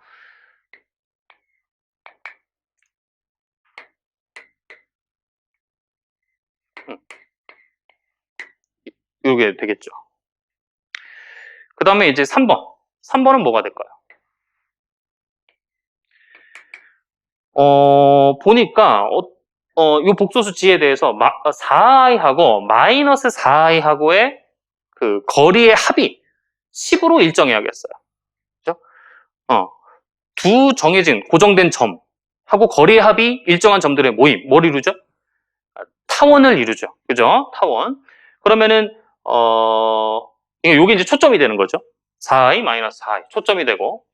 이게 되겠죠. 그 다음에 이제 3번. 3번은 뭐가 될까요? 보니까, 이 복소수 G에 대해서 4i하고 마이너스 4i하고의 그 거리의 합이 10으로 일정해야겠어요. 그죠? 두 정해진, 고정된 점하고 거리의 합이 일정한 점들의 모임. 뭘 이루죠? 타원을 이루죠. 그죠? 타원. 그러면은, 요게 이제 초점이 되는 거죠. 4i 마이너스 4i. 초점이 되고.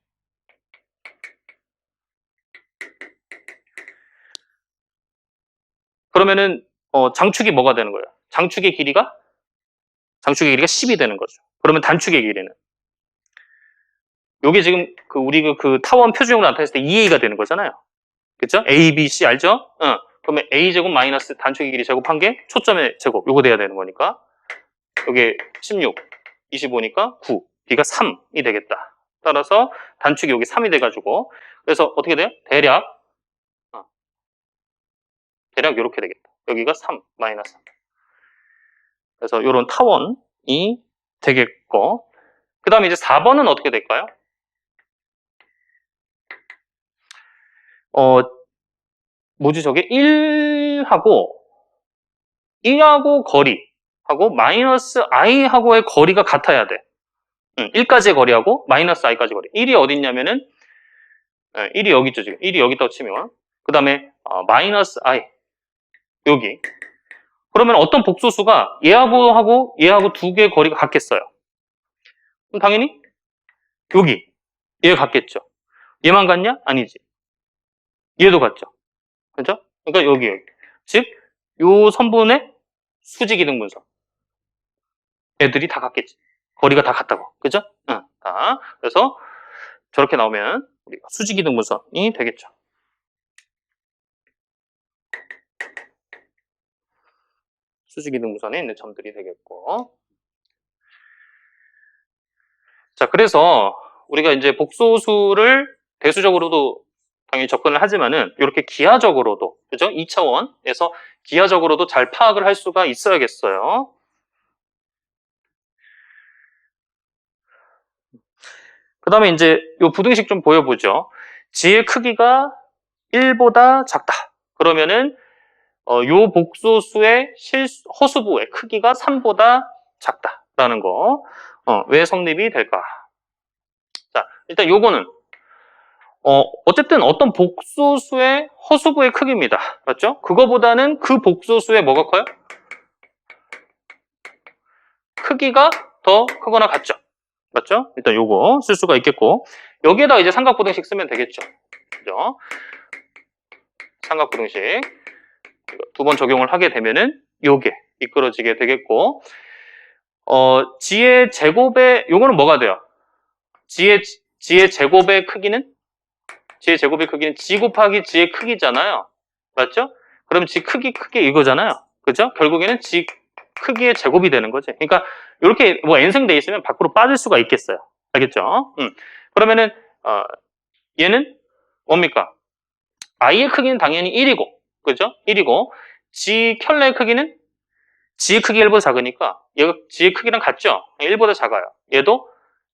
그러면은, 장축이 뭐가 되는 거예요? 장축의 길이가 10이 되는 거죠. 그러면 단축의 길이는 요게 지금 우리 타원 표준형으로 나타냈을 때 2a가 되는 거잖아요. 그쵸? a, b, c 알죠? 그러면 a제곱 마이너스 단축의 길이 제곱한 게 초점의 제곱. 요거 돼야 되는 거니까. 요게 16, 25니까 9, b가 3이 되겠다. 따라서 단축이 여기 3이 돼가지고 그래서 어떻게 돼요? 대략 요렇게 되겠다. 여기가 3, 마이너스 3. 그래서 요런 타원이 되겠고 그 다음에 이제 4번은 어떻게 될까요? 뭐지 저게? 1하고 거리하고 마이너스 i하고의 거리가 같아야 돼. 1까지의 거리하고 마이너스 i까지 거리. 1이 어디 있냐면은 1이 여기 있죠 지금. 1이 여기 있다고 치면 그 다음에 마이너스 i 여기. 그러면 어떤 복소수가 얘하고 두 개의 거리가 같겠어요. 그럼 당연히 여기 얘가 같겠죠. 얘만 같냐? 아니지. 얘도 같죠. 그렇죠? 그러니까 여기. 즉, 요 선분의 수직이등분선. 애들이 다 같겠지. 거리가 다 같다고. 그죠? 응. 그래서 저렇게 나오면 우리가 수직이등분선이 되겠죠. 수직이등분선에 있는 점들이 되겠고. 자, 그래서 우리가 이제 복소수를 대수적으로도 당연히 접근을 하지만은 이렇게 기하적으로도 그죠? 2차원에서 기하적으로도 잘 파악을 할 수가 있어야겠어요. 그 다음에 이제 이 부등식 좀 보여보죠. 지의 크기가 1보다 작다. 그러면은 요 복소수의 허수부의 크기가 3보다 작다라는 거. 왜 성립이 될까? 자, 일단 요거는 어쨌든 어떤 복소수의 허수부의 크기입니다. 맞죠? 그거보다는 그 복소수의 뭐가 커요? 크기가 더 크거나 같죠? 맞죠? 일단 요거 쓸 수가 있겠고 여기에다 이제 삼각부등식 쓰면 되겠죠. 그죠? 삼각부등식 두 번 적용을 하게 되면은 요게 이끌어지게 되겠고 지의 제곱의 요거는 뭐가 돼요? 지의 제곱의 크기는 지 곱하기 지의 크기잖아요. 맞죠? 그럼 지 크기 이거잖아요. 그죠? 결국에는 지 크기의 제곱이 되는 거지. 그러니까 이렇게 뭐 n승돼 있으면 밖으로 빠질 수가 있겠어요. 알겠죠? 그러면은 얘는 뭡니까? i의 크기는 당연히 1이고 그죠? 1이고 지 켤레의 크기는 지의 크기 1보다 작으니까 얘가 지의 크기랑 같죠? 1보다 작아요. 얘도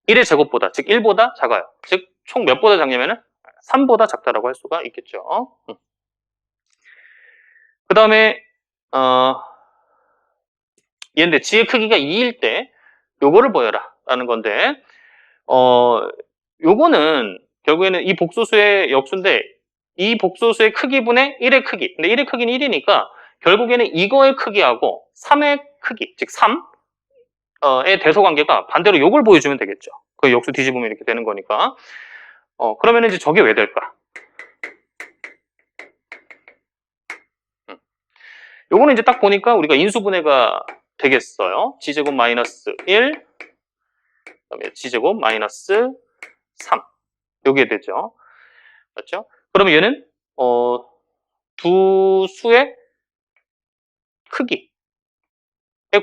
1의 제곱보다 즉 1보다 작아요. 즉 총 몇보다 작냐면은 3보다 작다라고 할 수가 있겠죠. 그 다음에 얘인데 지의 크기가 2일 때 요거를 보여라 라는 건데 요거는 결국에는 이 복소수의 역수인데 이 복소수의 크기분의 1의 크기 근데 1의 크기는 1이니까 결국에는 이거의 크기하고 3의 크기 즉 3의 대소관계가 반대로 요걸 보여주면 되겠죠. 그 역수 뒤집으면 이렇게 되는 거니까 그러면 이제 저게 왜 될까? 요거는 이제 딱 보니까 우리가 인수분해가 되겠어요. 지제곱 마이너스 1 그다음에 지제곱 마이너스 3 요게 되죠. 맞죠? 그러면 얘는 두 수의 크기의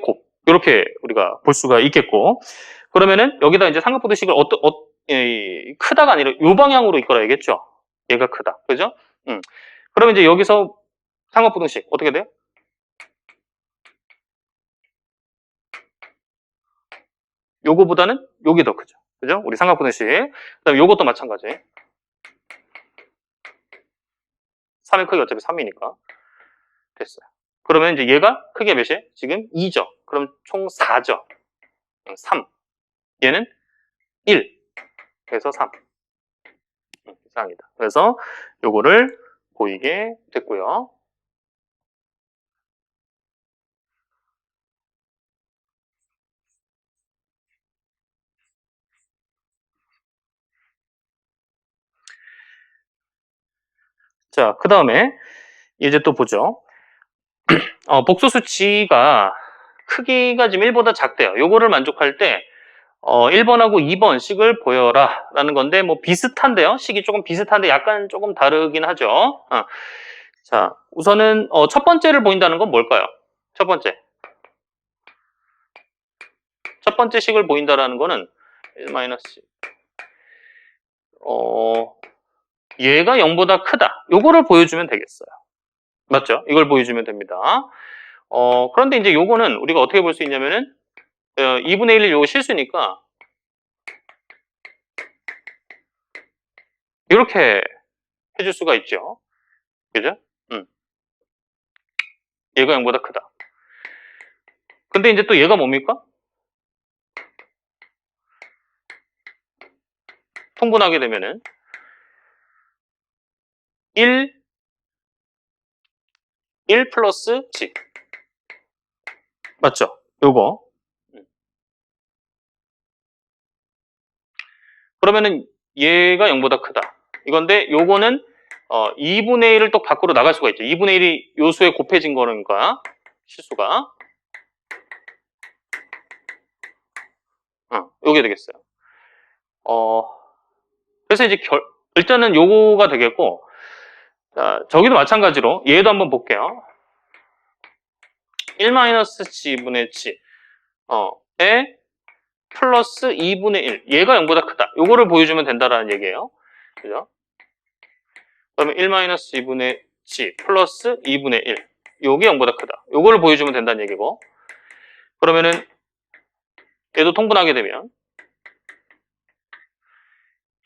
곱 이렇게 우리가 볼 수가 있겠고 그러면은 여기다 이제 삼각부등식을 크다가 아니라 요 방향으로 이끌어야겠죠. 얘가 크다. 그죠? 그러면 이제 여기서 삼각부등식 어떻게 돼요? 요거보다는 요게 더 크죠. 그죠? 우리 삼각부등식. 그 다음에 요것도 마찬가지. 3의 크기 어차피 3이니까. 됐어요. 그러면 이제 얘가 크기가 몇이에요? 지금 2죠. 그럼 총 4죠. 3. 얘는 1. 그래서 3. 이상이다. 그래서 요거를 보이게 됐고요. 자, 그 다음에 이제 또 보죠. 복소수 지가 크기가 지금 1보다 작대요. 요거를 만족할 때 1번하고 2번 식을 보여라 라는 건데 뭐 비슷한데요. 식이 조금 비슷한데 약간 조금 다르긴 하죠. 자, 우선은 첫 번째를 보인다는 건 뭘까요? 첫 번째 식을 보인다라는 거는 1 마이너스 얘가 0보다 크다. 요거를 보여주면 되겠어요. 맞죠? 이걸 보여주면 됩니다. 그런데 이제 요거는 우리가 어떻게 볼 수 있냐면은 2분의 1 요거 실수니까 이렇게 해줄 수가 있죠. 그죠? 얘가 0보다 크다. 근데 이제 또 얘가 뭡니까? 통분하게 되면은 1 플러스 g. 맞죠? 요거. 그러면은 얘가 0보다 크다. 이건데 요거는 2분의 1을 또 밖으로 나갈 수가 있죠. 2분의 1이 요수에 곱해진 거니까 실수가 요게 되겠어요. 그래서 이제 일단은 요거가 되겠고, 자, 저기도 마찬가지로 얘도 한번 볼게요. 1-g분의 g 에 플러스 2분의 1 얘가 0보다 크다. 요거를 보여주면 된다라는 얘기예요. 그죠? 그러면 1-2분의 g 플러스 2분의 1 요게 0보다 크다. 요거를 보여주면 된다는 얘기고, 그러면은 얘도 통분하게 되면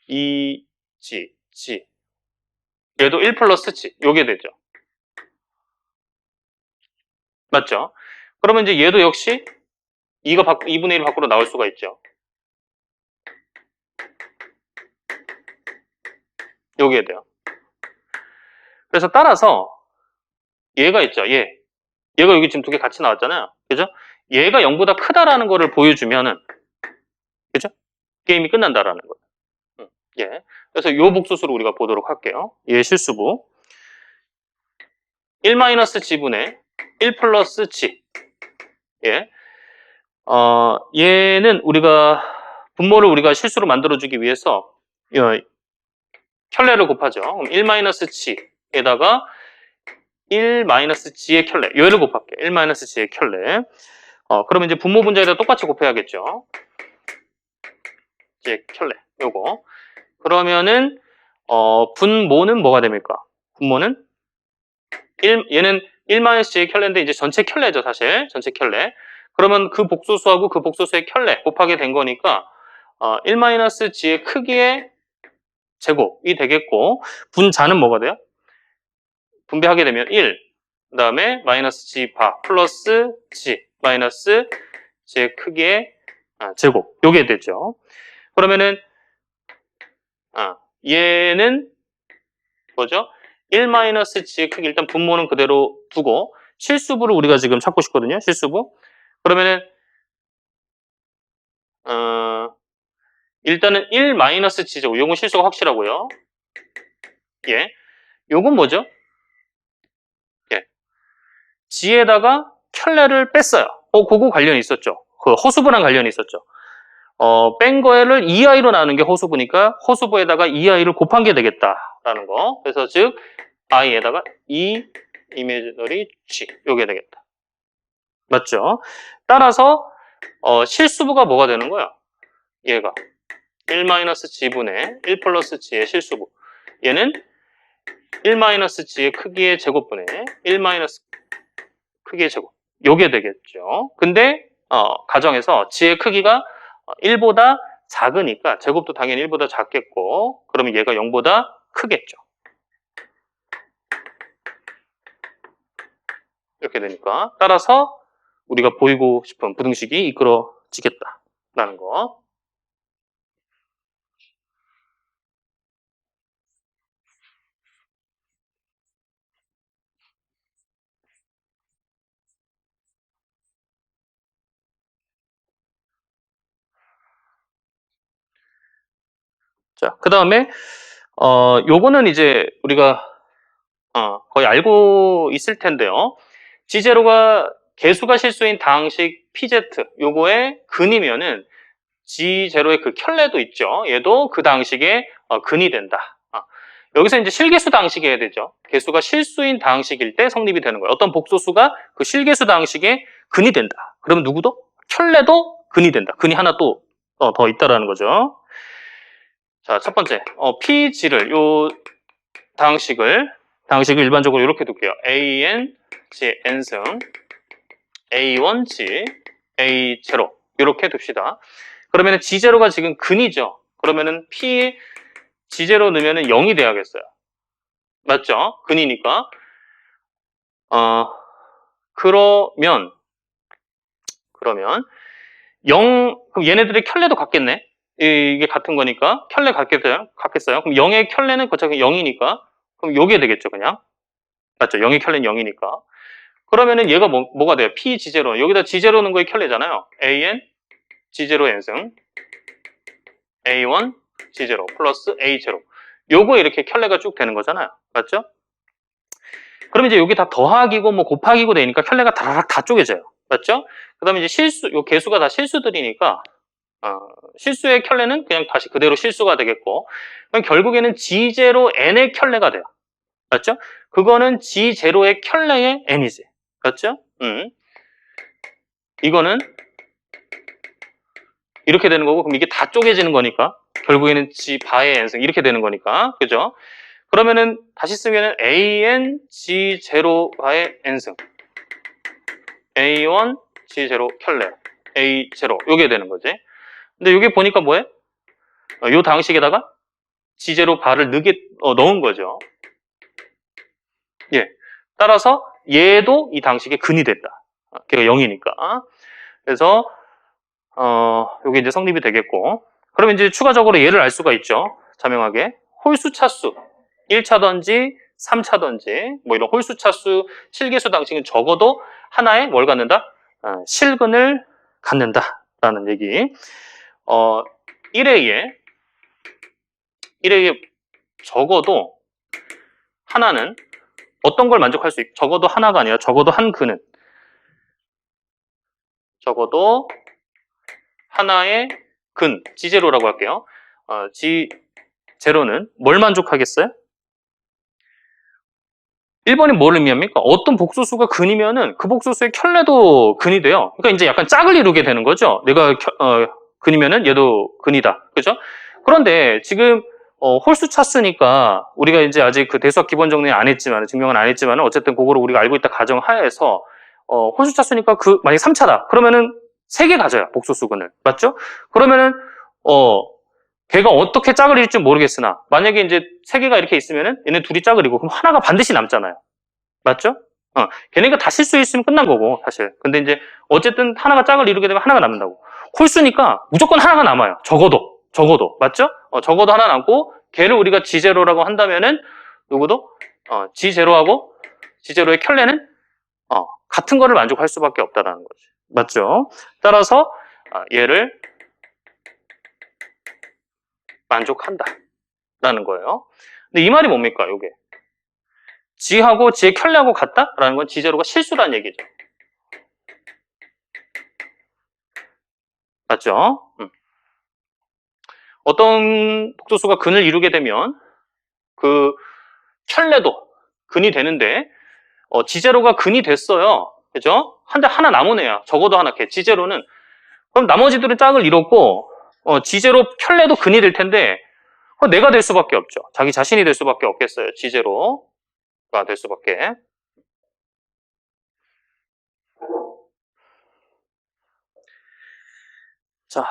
2g, g 얘도 1 플러스 g 요게 되죠. 맞죠? 그러면 이제 얘도 역시 2분의 1 밖으로 나올 수가 있죠. 요게 돼요. 그래서 따라서 얘가 있죠. 얘가 여기 지금 두 개 같이 나왔잖아요. 그죠? 얘가 0보다 크다라는 거를 보여주면은, 그죠? 게임이 끝난다라는 거예요. 예. 그래서 요 복수수로 우리가 보도록 할게요. 얘 실수부. 1-g분의 1 플러스 g. 예. 얘는 분모를 우리가 실수로 만들어주기 위해서 켤레를 곱하죠. 그럼 1-g에다가 1-g의 켤레. 얘를 곱할게요. 1-g의 켤레. 그러면 이제 분모 분자에다 똑같이 곱해야겠죠. 이제 켤레. 요거. 그러면은, 분모는 뭐가 됩니까? 분모는 얘는 1-g의 켤레인데 이제 전체 켤레죠, 사실. 전체 켤레. 그러면 그 복소수하고 그 복소수의 켤레 곱하게 된 거니까 1-g의 크기의 제곱이 되겠고, 분자는 뭐가 돼요? 분배하게 되면 1, 그 다음에 마이너스 g 바 플러스 g 마이너스 g의 크기의 제곱 요게 되죠. 그러면은 얘는 뭐죠? 1-g의 크기 일단 분모는 그대로 두고 실수부를 우리가 지금 찾고 싶거든요. 실수부. 그러면은 일단은 1-g제곱 요건 실수가 확실하고요. 예. 요건 뭐죠? 예. g에다가 켤레를 뺐어요. 그거 관련이 있었죠. 그 허수부랑 관련이 있었죠. 뺀 거를 2i로 나누는 게 허수부니까 허수부에다가 2i를 곱한 게 되겠다라는 거. 그래서 즉 i에다가 2 이미지너리 g 요게 되겠다. 맞죠? 따라서 실수부가 뭐가 되는 거야? 얘가 1-g분의 1 플러스 g의 실수부. 얘는 1-g의 크기의 제곱분의 1- 크기의 제곱. 요게 되겠죠. 근데 가정에서 g의 크기가 1보다 작으니까 제곱도 당연히 1보다 작겠고, 그러면 얘가 0보다 크겠죠. 이렇게 되니까 따라서 우리가 보이고 싶은 부등식이 이끌어지겠다라는 거. 자, 그 다음에 요거는 이제 우리가 거의 알고 있을 텐데요. G0가 개수가 실수인 다항식 PZ 요거의 근이면은 G0의 그 켤레도 있죠. 얘도 그 다항식의 근이 된다. 여기서 이제 실계수 다항식이 해야 되죠. 계수가 실수인 다항식일 때 성립이 되는 거예요. 어떤 복소수가 그 실계수 다항식의 근이 된다. 그러면 누구도? 켤레도 근이 된다. 근이 하나 또 더 있다라는 거죠. 자, 첫 번째, PG를 요 다항식을 일반적으로 이렇게 둘게요. AN, G, N승, A1, G, A0 이렇게 둡시다. 그러면은 G0가 지금 근이죠. 그러면은 P G0 넣으면은 0이 돼야겠어요. 맞죠? 근이니까. 그러면 0, 그럼 얘네들의 켤레도 같겠네? 이게 같은 거니까 켤레 같겠어요? 그럼 0의 켤레는 어차피 0이니까 그럼 요게 되겠죠, 그냥. 맞죠? 0의 켤레는 0이니까. 그러면은 얘가 뭐가 돼요? P G0. 여기다 G0 넣은 거의 켤레잖아요. AN, G0 N승, A1, G0 플러스 A0. 요거 이렇게 켤레가 쭉 되는 거잖아요. 맞죠? 그럼 이제 여기 다 더하기고 뭐 곱하기고 되니까 켤레가 다라락 다 쪼개져요. 맞죠? 그 다음에 이제 요 개수가 다 실수들이니까, 실수의 켤레는 그냥 다시 그대로 실수가 되겠고, 그럼 결국에는 G0N의 켤레가 돼요. 맞죠? 그거는 G0의 켤레의 N이지. 맞죠? 이거는 이렇게 되는 거고, 그럼 이게 다 쪼개지는 거니까, 결국에는 G 바의 N승 이렇게 되는 거니까, 그죠? 그러면은 다시 쓰면은 AN G0 바의 N승, A1 G0 켤레, A0 요게 되는 거지. 근데 요게 보니까 뭐해? 요 다항식에다가 G0 바를 넣은 거죠. 예. 따라서 얘도 이 다항식의 근이 됐다. 걔가 0이니까. 그래서 요게 이제 성립이 되겠고. 그러면 이제 추가적으로 얘를 알 수가 있죠. 자명하게. 홀수 차수 1차든지 3차든지 뭐 이런 홀수 차수 실계수 다항식은 적어도 하나에 뭘 갖는다? 실근을 갖는다라는 얘기. 1A에 적어도 하나는 어떤 걸 만족할 수 있고, 적어도 하나가 아니라 적어도 한 근은 적어도 하나의 근, G0라고 할게요. G0는 뭘 만족하겠어요? 1번이 뭘 의미합니까? 어떤 복소수가 근이면은 그 복소수의 켤레도 근이 돼요. 그러니까 이제 약간 짝을 이루게 되는 거죠. 내가 근이면은 얘도 근이다. 그죠? 그런데 지금 홀수 차수니까 우리가 이제 아직 그 대수학 기본 정리 안 했지만, 증명은 안 했지만 어쨌든 그거를 우리가 알고 있다 가정하에서 홀수 차수니까 만약에 3차다. 그러면은 3개 가져요. 복소수근을. 맞죠? 그러면은 걔가 어떻게 짝을 이룰지 모르겠으나 만약에 이제 3개가 이렇게 있으면은 얘네 둘이 짝을 이루고 그럼 하나가 반드시 남잖아요. 맞죠? 걔네가 다 실수했으면 끝난 거고 사실. 근데 이제 어쨌든 하나가 짝을 이루게 되면 하나가 남는다고. 홀수니까 무조건 하나가 남아요. 적어도 맞죠? 적어도 하나 남고 걔를 우리가 G0라고 한다면은 누구도 G0하고 G0의 켤레는 같은 거를 만족할 수밖에 없다라는 거지. 맞죠? 따라서 얘를 만족한다라는 거예요. 근데 이 말이 뭡니까? 요게 G하고 G의 켤레하고 같다라는 건 G0가 실수라는 얘기죠. 맞죠? 어떤 복소수가 근을 이루게 되면 그 켤레도 근이 되는데 G0가 근이 됐어요. 그죠? 한데 하나 남은 애야. 적어도 하나 걔 G0는. 그럼 나머지들은 짝을 이뤘고 G0 켤레도 근이 될 텐데 내가 될 수밖에 없죠. 자기 자신이 될 수밖에 없겠어요. G0가 될 수밖에. 자,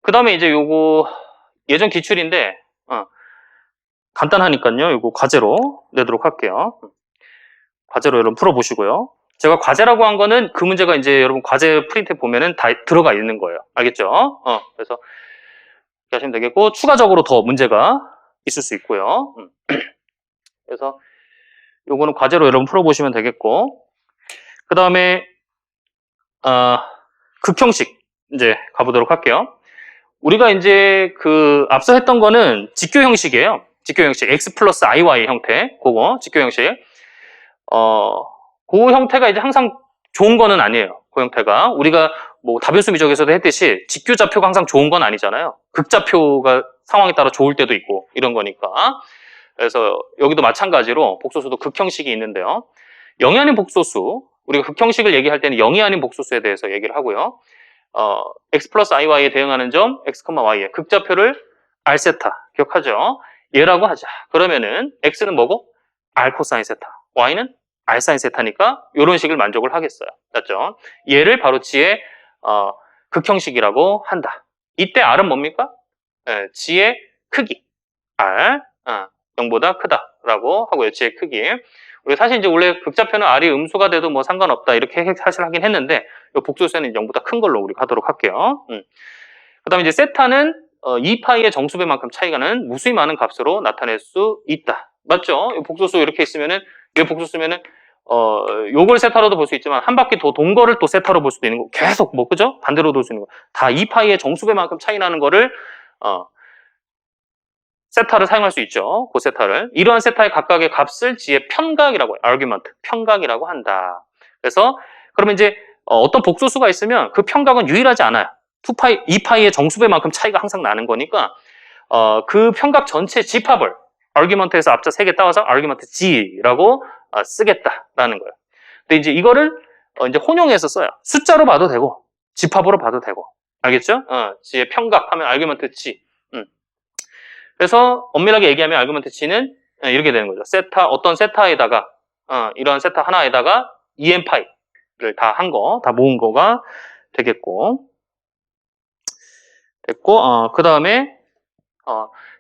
그 다음에 이제 요거 예전 기출인데 간단하니까요. 요거 과제로 내도록 할게요. 과제로 여러분 풀어보시고요. 제가 과제라고 한 거는 그 문제가 이제 여러분 과제 프린트에 보면은 다 들어가 있는 거예요. 알겠죠? 그래서 이렇게 하시면 되겠고 추가적으로 더 문제가 있을 수 있고요. 그래서 요거는 과제로 여러분 풀어보시면 되겠고 그 다음에 극형식 이제 가보도록 할게요. 우리가 이제 그 앞서 했던 거는 직교 형식이에요. 직교 형식 x 플러스 iy 형태 그거 직교 형식 그 형태가 이제 항상 좋은 거는 아니에요. 그 형태가. 우리가 뭐 다변수 미적에서도 했듯이 직교좌표가 항상 좋은 건 아니잖아요. 극좌표가 상황에 따라 좋을 때도 있고 이런 거니까. 그래서 여기도 마찬가지로 복소수도 극형식이 있는데요. 영이 아닌 복소수, 우리가 극형식을 얘기할 때는 영이 아닌 복소수에 대해서 얘기를 하고요. x 플러스 iy에 대응하는 점 x, y의 극좌표를 r세타 기억하죠? 얘라고 하자. 그러면은 x는 뭐고? r 코사인 세타, y는 r 사인 세타니까 이런 식을 만족을 하겠어요. 맞죠? 얘를 바로 지의 극형식이라고 한다. 이때 r은 뭡니까? 지의 크기 r 0보다 크다라고 하고요. 지의 크기. 우리 사실 이제 원래 극좌표는 r이 음수가 돼도 뭐 상관없다 이렇게 사실 하긴 했는데 이 복소수에는 0보다 큰 걸로 우리가 하도록 할게요. 그다음에 이제 세타는 2파이의 정수배만큼 차이가 나는 무수히 많은 값으로 나타낼 수 있다. 맞죠? 이 복소수 이렇게 있으면은 이 복소수면은 요걸 세타로도 볼 수 있지만 한 바퀴 더 돈 거를 또 세타로 볼 수도 있는 거. 계속 뭐 그죠? 반대로 돌 수 있는 거. 다 2파이의 정수배만큼 차이 나는 거를 세타를 사용할 수 있죠. 그 세타를. 이러한 세타의 각각의 값을 지의 편각이라고 해요. argument, 편각이라고 한다. 그래서 그러면 이제 어떤 복소수가 있으면 그 편각은 유일하지 않아요. 2파이, 2파이의 정수배만큼 차이가 항상 나는 거니까 그 편각 전체 집합을 argument에서 앞자 3개 따와서 argument G라고 쓰겠다라는 거예요. 근데 이제 이거를 이제 혼용해서 써요. 숫자로 봐도 되고 집합으로 봐도 되고. 알겠죠? G의 편각 하면 argument G. 그래서 엄밀하게 얘기하면 아르구먼트 G는 이렇게 되는 거죠. 세타, 어떤 세타에다가 이러한 세타 하나에다가 EM파이를 다 한 거, 다 모은 거가 되겠고, 됐고, 그 다음에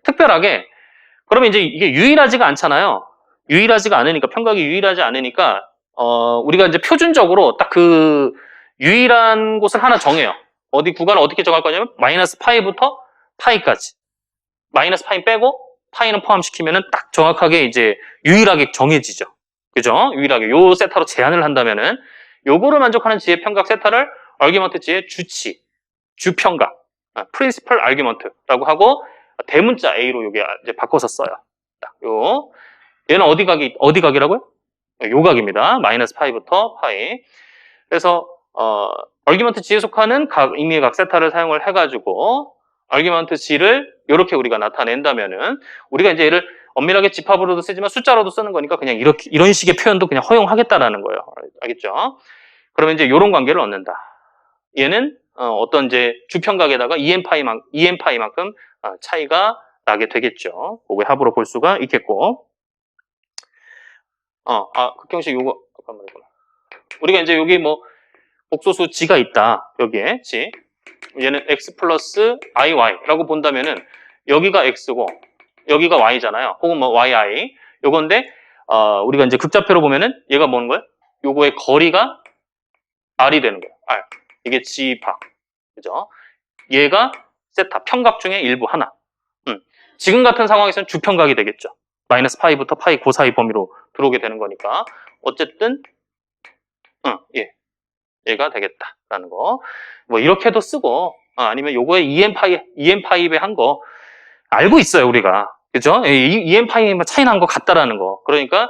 특별하게 그러면 이제 이게 유일하지가 않잖아요. 유일하지가 않으니까, 편각이 유일하지 않으니까 우리가 이제 표준적으로 딱 그 유일한 곳을 하나 정해요. 어디 구간을 어떻게 정할 거냐면 마이너스 파이부터 파이까지. 마이너스 파이 빼고 파이는 포함시키면은 딱 정확하게 이제 유일하게 정해지죠. 그죠? 유일하게 요 세타로 제한을 한다면은 요거를 만족하는 지의 편각 세타를 argument 지의 주치, 주편각, principal argument라고 하고 대문자 A로 요게 이제 바꿔서 써요. 딱 요. 얘는 어디 각이라고요? 요 각입니다. 마이너스 파이부터 파이. 그래서 argument G에 속하는 각 임의의 각 세타를 사용을 해가지고 argument G를 이렇게 우리가 나타낸다면은 우리가 이제 얘를 엄밀하게 집합으로도 쓰지만 숫자로도 쓰는 거니까 그냥 이렇게 이런 식의 표현도 그냥 허용하겠다라는 거예요. 알겠죠? 그러면 이제 이런 관계를 얻는다. 얘는 어떤 이제 주편각에다가 EM파이만큼 차이가 나게 되겠죠. 그게 합으로 볼 수가 있겠고. 극형식 요거 잠깐만요. 우리가 이제 여기 뭐 복소수 G가 있다. 여기에 G. 얘는 x 플러스 iy라고 본다면은 여기가 x고 여기가 y잖아요. 혹은 뭐 yi 요건데 우리가 이제 극좌표로 보면은 얘가 뭐는 거예요? 요거의 거리가 r이 되는 거예요. r. 이게 G파. 그죠? 얘가 세타 편각 중에 일부 하나. 지금 같은 상황에서는 주편각이 되겠죠. 마이너스 파이부터 파이 그 사이 범위로 들어오게 되는 거니까 어쨌든 얘가 되겠다라는 거. 뭐 이렇게도 쓰고 아니면 요거에 EM파이에 한 거 알고 있어요 우리가. 그죠? EM파이에 차이 난 거 같다라는 거. 그러니까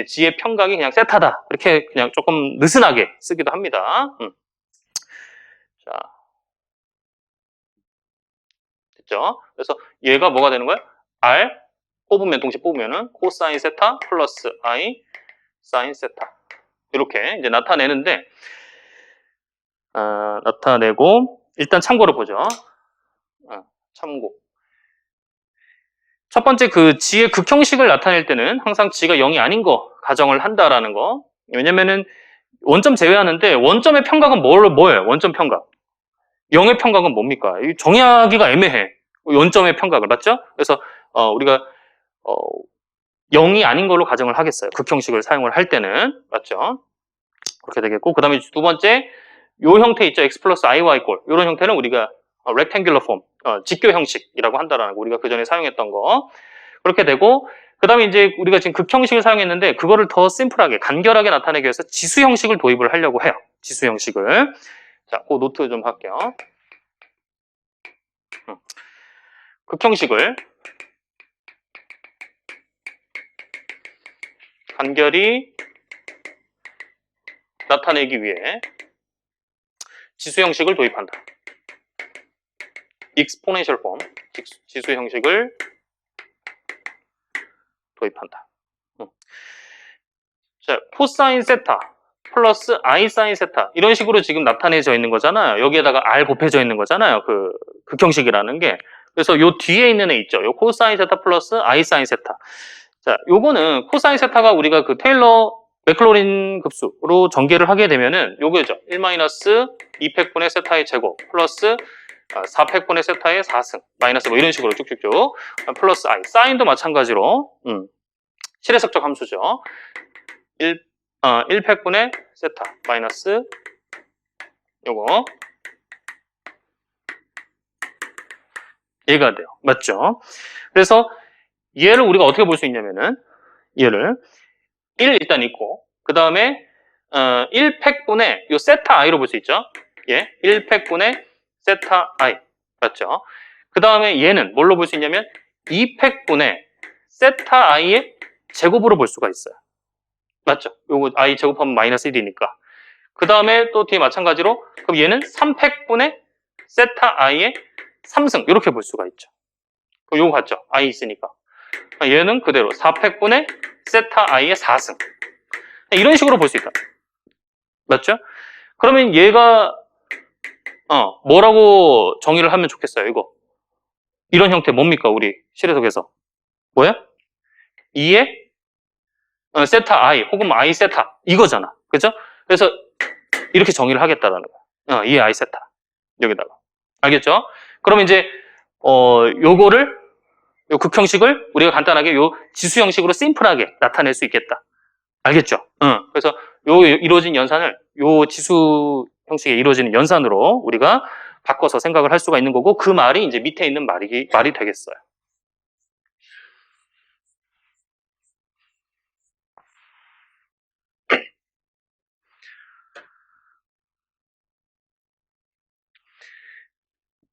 G의 편각이 그냥 세타다. 이렇게 그냥 조금 느슨하게 쓰기도 합니다. 자, 됐죠? 그래서 얘가 뭐가 되는 거예요? R 동시에 뽑으면은 코사인 세타 플러스 I 사인 세타 이렇게 이제 나타내는데 나타내고 일단 참고를 보죠. 참고. 첫 번째 그 G의 극형식을 나타낼 때는 항상 G가 0이 아닌 거 가정을 한다라는 거. 왜냐면은 원점 제외하는데 원점의 편각은 뭐예요? 원점 편각. 0의 편각은 뭡니까? 정의하기가 애매해. 원점의 편각을 맞죠? 그래서 우리가 0이 아닌 걸로 가정을 하겠어요. 극형식을 사용을 할 때는 맞죠? 그렇게 되겠고 그 다음에 두 번째 요 형태 있죠. x 플러스 iy 꼴. 이런 형태는 우리가 rectangular form, 직교 형식이라고 한다라는 거. 우리가 그 전에 사용했던 거. 그렇게 되고, 그 다음에 이제 우리가 지금 극형식을 사용했는데, 그거를 더 심플하게, 간결하게 나타내기 위해서 지수 형식을 도입을 하려고 해요. 지수 형식을. 자, 그 노트 좀 할게요. 극형식을 간결히 나타내기 위해 지수 형식을 도입한다. exponential form, 지수 형식을 도입한다. 자, 코사인 세타 플러스 I 사인 세타 이런 식으로 지금 나타내져 있는 거잖아요. 여기에다가 R 곱해져 있는 거잖아요. 그 극형식이라는 게. 그래서 요 뒤에 있는 애 있죠. 요 코사인 세타 플러스 I 사인 세타. 자, 요거는 코사인 세타가 우리가 그 테일러 맥클로린 급수로 전개를 하게 되면은 요거죠. 1-2팩분의 세타의 제곱 플러스 4팩분의 세타의 4승 마이너스 뭐 이런 식으로 쭉쭉쭉 플러스 I 사인도 마찬가지로 실해석적 함수죠. 1팩분의 세타 마이너스 요거 얘가 돼요. 맞죠? 그래서 얘를 우리가 어떻게 볼 수 있냐면은 얘를 1 일단 있고 그 다음에 1팩분의 요 세타 i로 볼 수 있죠? 예, 1팩분의 세타 i 맞죠? 그 다음에 얘는 뭘로 볼 수 있냐면 2팩분의 세타 i의 제곱으로 볼 수가 있어요. 맞죠? 요거 i 제곱하면 마이너스 1이니까. 그 다음에 또 뒤에 마찬가지로 그럼 얘는 3팩분의 세타 i의 3승 이렇게 볼 수가 있죠. 그럼 요거 같죠? i 있으니까. 얘는 그대로 4팩분의 세타 i의 4승 이런 식으로 볼 수 있다. 맞죠? 그러면 얘가 뭐라고 정의를 하면 좋겠어요? 이거 이런 형태 뭡니까? 우리 실해석에서 뭐야? 2의 세타 i 혹은 i 세타 이거잖아. 그죠? 그래서 이렇게 정의를 하겠다라는 거야. 2의 i 세타 여기다가 알겠죠? 그러면 이제 요거를 요 극형식을 우리가 간단하게 요 지수 형식으로 심플하게 나타낼 수 있겠다. 알겠죠? 그래서 요 이루어진 연산을 요 지수 형식에 이루어지는 연산으로 우리가 바꿔서 생각을 할 수가 있는 거고 그 말이 이제 밑에 있는 말이 되겠어요.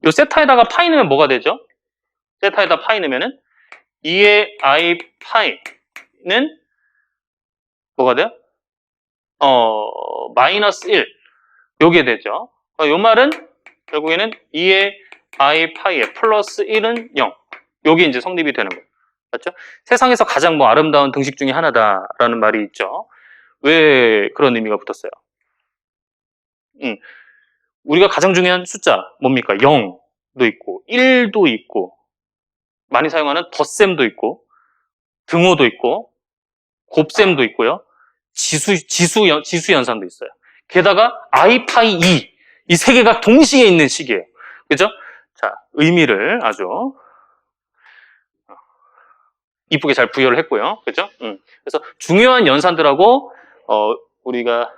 요 세타에다가 파이 넣으면 뭐가 되죠? 세타에다 파이 넣으면은 2의 i 파이는 뭐가 돼요? 마이너스 1 요게 되죠. 요 말은 결국에는 2의 i 파이에 플러스 1은 0 요게 이제 성립이 되는 거예요. 맞죠? 세상에서 가장 뭐 아름다운 등식 중에 하나다라는 말이 있죠. 왜 그런 의미가 붙었어요? 우리가 가장 중요한 숫자 뭡니까? 0도 있고 1도 있고 많이 사용하는 덧셈도 있고 등호도 있고 곱셈도 있고요. 지수 연산도 있어요. 게다가 i 파이 2 이 세 개가 동시에 있는 식이에요. 그죠? 자, 의미를 아주 이쁘게 잘 부여를 했고요. 그죠? 그래서 중요한 연산들하고 우리가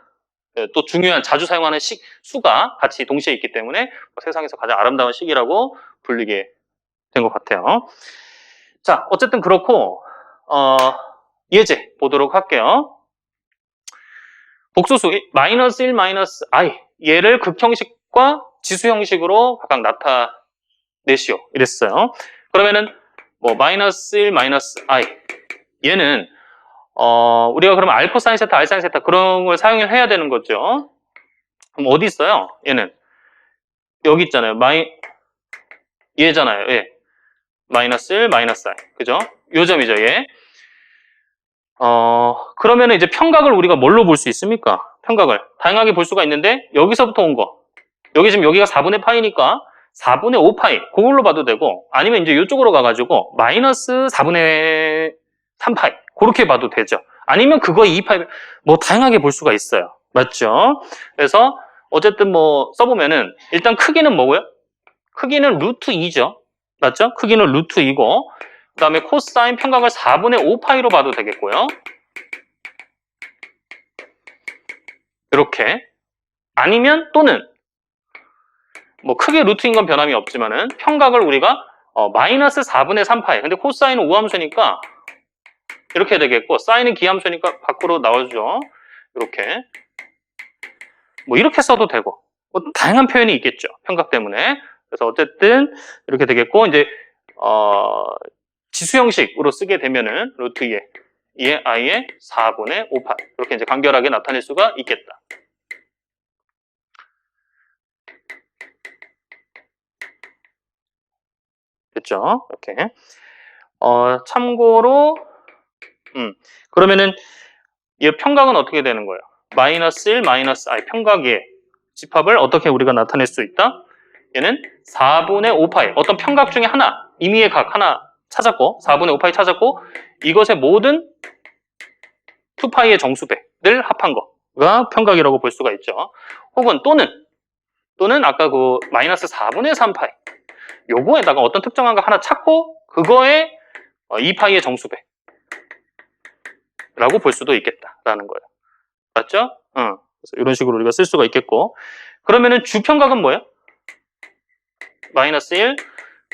또 중요한 자주 사용하는 수가 같이 동시에 있기 때문에 세상에서 가장 아름다운 식이라고 불리게 된 것 같아요. 자, 어쨌든 그렇고 예제 보도록 할게요. 복소수 마이너스 1 마이너스 i 얘를 극형식과 지수 형식으로 각각 나타내시오 이랬어요. 그러면은 뭐 마이너스 1 마이너스 i 얘는 우리가 그러면 알파 사인 세타, 알 사인 세타 그런 걸 사용을 해야 되는 거죠. 그럼 어디 있어요? 얘는 여기 있잖아요. 얘잖아요. 얘. 마이너스 1, 마이너스 i. 그죠? 요 점이죠, 얘. 그러면 이제 평각을 우리가 뭘로 볼 수 있습니까? 평각을. 다양하게 볼 수가 있는데, 여기서부터 온 거. 여기 지금 여기가 4분의 파이니까, 4분의 5파이. 그걸로 봐도 되고, 아니면 이제 이쪽으로 가가지고, 마이너스 4분의 3파이. 그렇게 봐도 되죠. 아니면 그거 2파이. 뭐 다양하게 볼 수가 있어요. 맞죠? 그래서, 어쨌든 뭐, 써보면은, 일단 크기는 뭐고요? 크기는 루트 2죠. 맞죠? 크기는 루트 2고, 그 다음에 코사인 평각을 4분의 5파이로 봐도 되겠고요. 이렇게. 아니면 또는 뭐 크게 루트인 건 변함이 없지만은 평각을 우리가 마이너스 4분의 3파이. 근데 코사인은 우함수니까 이렇게 되겠고 사인은 기함수니까 밖으로 나와주죠. 이렇게. 뭐 이렇게 써도 되고 뭐 다양한 표현이 있겠죠. 평각 때문에. 그래서 어쨌든 이렇게 되겠고 이제 지수 형식으로 쓰게 되면은 루트 2의 i의 4분의 5파 이렇게 이제 간결하게 나타낼 수가 있겠다. 됐죠? 이렇게. 참고로, 그러면은, 이 평각은 어떻게 되는 거예요? 마이너스 1, 마이너스 i. 평각의 집합을 어떻게 우리가 나타낼 수 있다? 얘는 4분의 5파이. 어떤 평각 중에 하나, 임의의 각 하나 찾았고, 4분의 5파이 찾았고, 이것의 모든 2파이의 정수배를 합한 거가 평각이라고 볼 수가 있죠. 혹은 또는 아까 그 마이너스 4분의 3파이. 요거에다가 어떤 특정한 거 하나 찾고, 그거의 2파이의 정수배라고 볼 수도 있겠다라는 거예요. 맞죠? 그래서 이런 식으로 우리가 쓸 수가 있겠고. 그러면은 주평각은 뭐예요? 마이너스 1,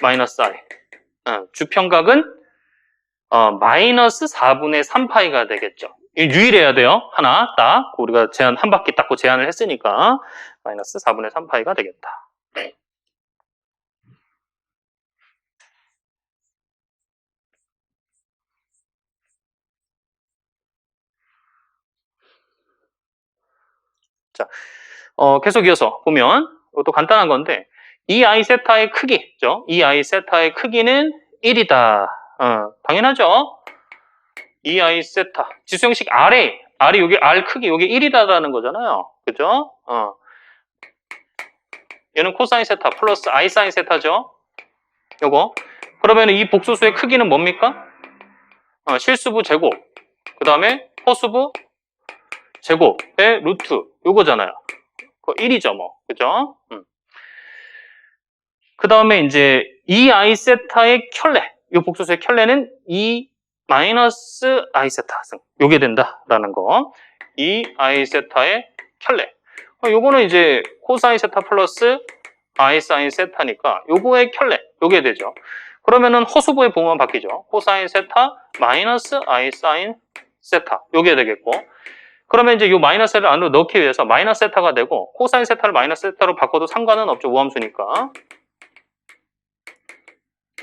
마이너스 i. 주평각은 마이너스 4분의 3파이가 되겠죠. 유일해야 돼요. 하나 딱. 우리가 제한 한 바퀴 닦고 제한을 했으니까 마이너스 4분의 3파이가 되겠다. 자, 계속 이어서 보면 이것도 간단한 건데 이 i 세타의 크기죠. 이 i 세타의 크기는 1이다. 당연하죠. 이 i 세타 지수형식 R에 여기 R 크기 여기 1이다라는 거잖아요. 그죠? 얘는 코사인 세타 플러스 i 사인 세타죠. 요거. 그러면 이 복소수의 크기는 뭡니까? 실수부 제곱. 그 다음에 허수부 제곱의 루트. 요거잖아요. 그거 1이죠, 뭐. 그죠? 그 다음에 이제 이 i 세타의 켤레. 요 복소수의 켤레는 이 마이너스 i 세타 승. 요게 된다라는 거. 이 i 세타의 켤레. 요거는 이제 코사인 세타 플러스 i 사인 세타니까 요거의 켤레. 요게 되죠. 그러면은 허수부의 부호만 바뀌죠. 코사인 세타 마이너스 i 사인 세타. 요게 되겠고. 그러면 이제 요 마이너스를 안으로 넣기 위해서 마이너스 세타가 되고 코사인 세타를 마이너스 세타로 바꿔도 상관은 없죠. 우함수니까.